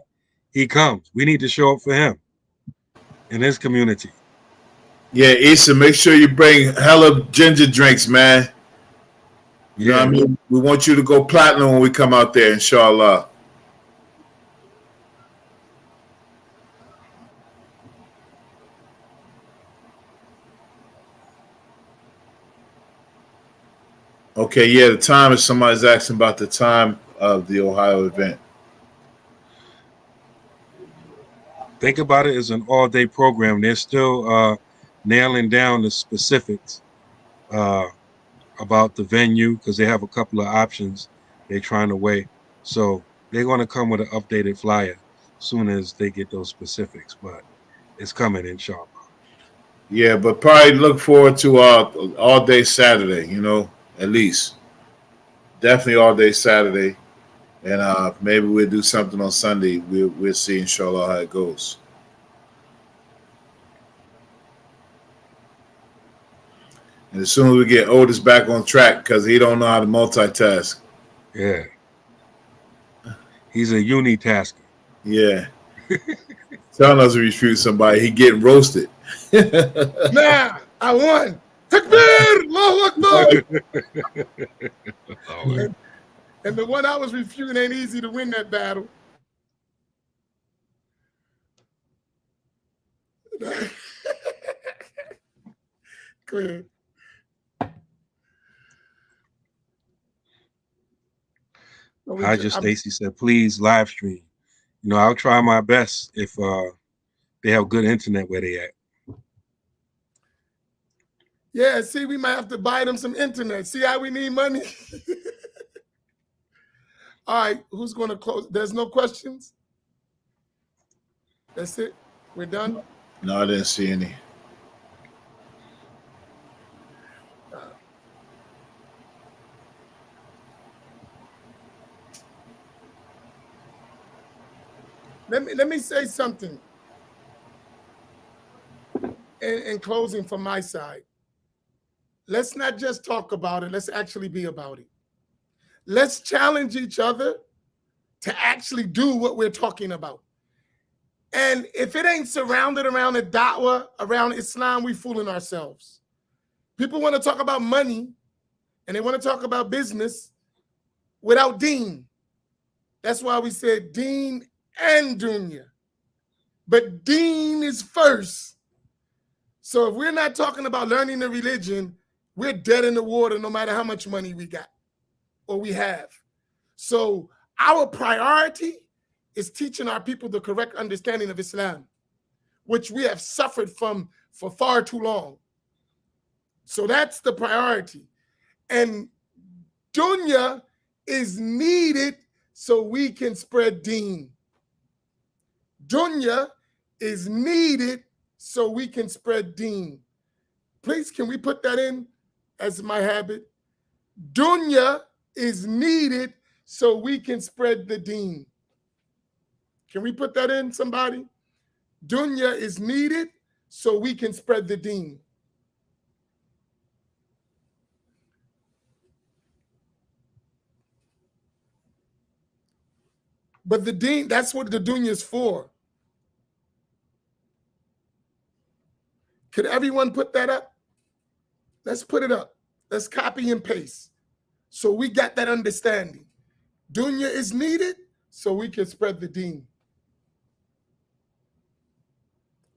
He comes. We need to show up for him in his community. Yeah, Issa, make sure you bring hella ginger drinks, man. You know what I mean? We want you to go platinum when we come out there, inshallah. Okay, yeah, the time is somebody's asking about the time of the Ohio event. Think about it as an all-day program. They're still nailing down the specifics about the venue because they have a couple of options they're trying to weigh. So they're going to come with an updated flyer soon as they get those specifics, but it's coming, inshallah. Yeah, but probably look forward to all day Saturday, at least. Definitely all day Saturday. And maybe we'll do something on Sunday. We'll see, inshallah, how it goes. And as soon as we get Otis back on track, because he don't know how to multitask. Yeah. He's a unitasker. Yeah. Telling us to refute somebody, he getting roasted. Nah, I won. Takbir! Allahu Akbar! And the one I was refuting ain't easy to win that battle. Go ahead. Haja Stacy said, please live stream. I'll try my best if they have good internet where they at. Yeah, see, we might have to buy them some internet. See how we need money? All right, who's going to close? There's no questions? That's it? We're done? No, I didn't see any. Let me say something in closing from my side. Let's not just talk about it. Let's actually be about it. Let's challenge each other to actually do what we're talking about. And if it ain't surrounded around a da'wah, around Islam, we fooling ourselves. People want to talk about money and they want to talk about business without deen. That's why we said Deen and Dunya. But Deen is first. So if we're not talking about learning the religion, we're dead in the water no matter how much money we got or we have. So our priority is teaching our people the correct understanding of Islam, which we have suffered from for far too long. So that's the priority. And dunya is needed so we can spread deen. Dunya is needed so we can spread deen. Please, can we put that in as my habit? Dunya is needed so we can spread the deen. Can we put that in, somebody? Dunya is needed so we can spread the deen. But the deen, that's what the dunya is for. Could everyone put that up? Let's put it up. Let's copy and paste. So we got that understanding. Dunya is needed so we can spread the deen.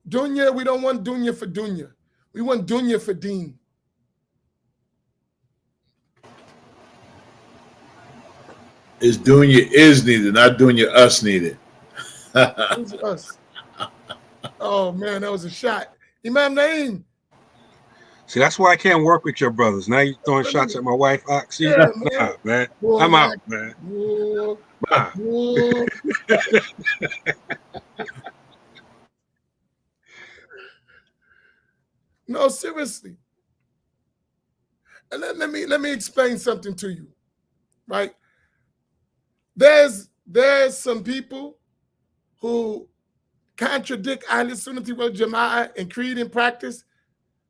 Dunya, we don't want dunya for dunya. We want dunya for deen. It's dunya is needed, not dunya us needed. Who's us? Oh man, that was a shot. Imam Naeem. See, that's why I can't work with your brothers. Now you're throwing shots at my wife. See, Yeah, nah, man. Boy, I'm out, man. Nah. No, seriously. And let me explain something to you, right? There's some people who contradict Ahl Sunnah wal Jama'ah in creed and practice,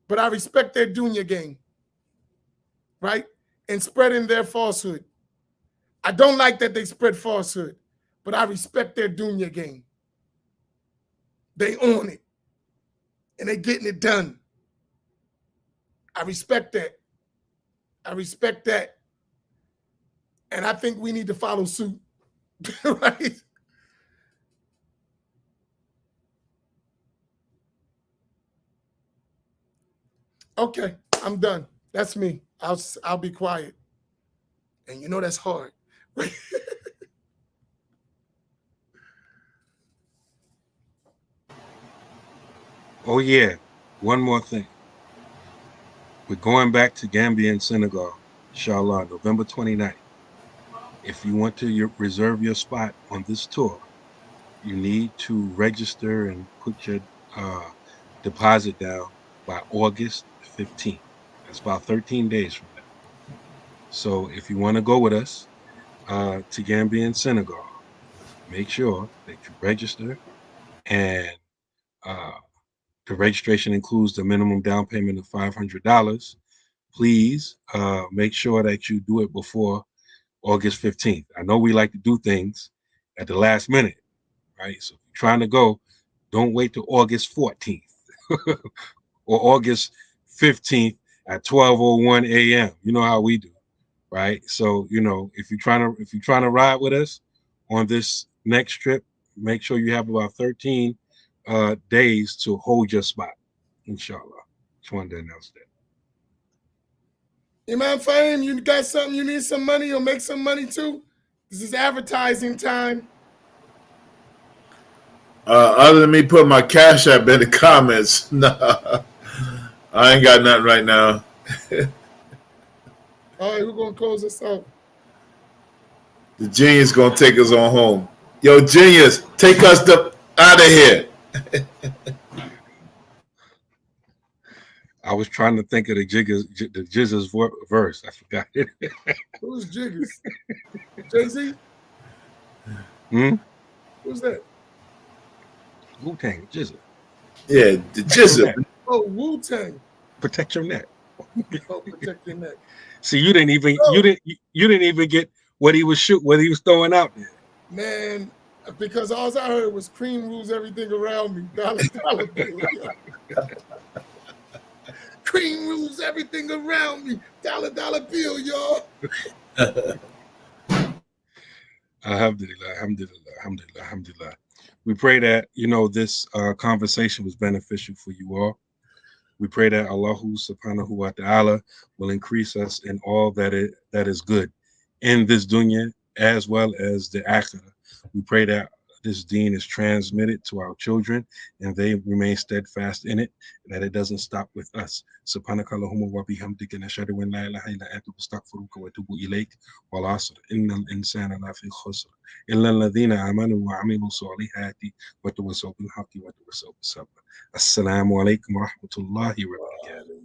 but I respect their dunya game, right? And spreading their falsehood. I don't like that they spread falsehood, but I respect their dunya game. They own it, and they're getting it done. I respect that. I respect that. And I think we need to follow suit, right? Okay, I'm done. That's me. I'll be quiet. And you know that's hard, right? Oh yeah, one more thing. We're going back to Gambia and Senegal, inshallah, November 29th. If you want to reserve your spot on this tour, you need to register and put your deposit down by August 15th. That's about 13 days from now. So if you want to go with us to Gambia and Senegal, make sure that you register, and the registration includes the minimum down payment of $500. Please make sure that you do it before August 15th. I know we like to do things at the last minute, right? So if you're trying to go, don't wait till August 14th or August 15th at 12:01 a.m. You know how we do, right? So, if you're trying to ride with us on this next trip, make sure you have about 13 days to hold your spot, inshallah. Just wanted to announce that. Imam Faheem, you got something you need some money or make some money too? This is advertising time. Other than me put my cash app in the comments, nah, I ain't got nothing right now. All right, we're gonna close this out. The genius gonna take us on home. Yo, genius, take us out of here. I was trying to think of the Jizz's verse. I forgot it. Who's Jiggers? Jay-Z? Who's that? Wu-Tang, Jizza. Yeah, the Jizza. Oh, Wu-Tang. Protect your neck. Oh, protect your neck. See, you didn't even get what he was throwing out there. Man, because all I heard was cream rules everything around me. Dollar bill. Cream rules everything around me. Dollar bill, y'all. Alhamdulillah. We pray that this conversation was beneficial for you all. We pray that Allah subhanahu wa ta'ala will increase us in all that is good in this dunya as well as the akhirah. We pray that this deen is transmitted to our children and they remain steadfast in it, that it doesn't stop with us. Subhanakallahumma wa bihamdika nashhadu an la ilaha illa anta astaghfiruka wa atubu ilayk. Wal 'asr innal insana lafi khusr illa alladhina amanu wa 'amilu salihati wa tawassaw bil haqqi wa tawassaw bis sabr. Assalamu alaikum wa rahmatullahi wa barakatuh.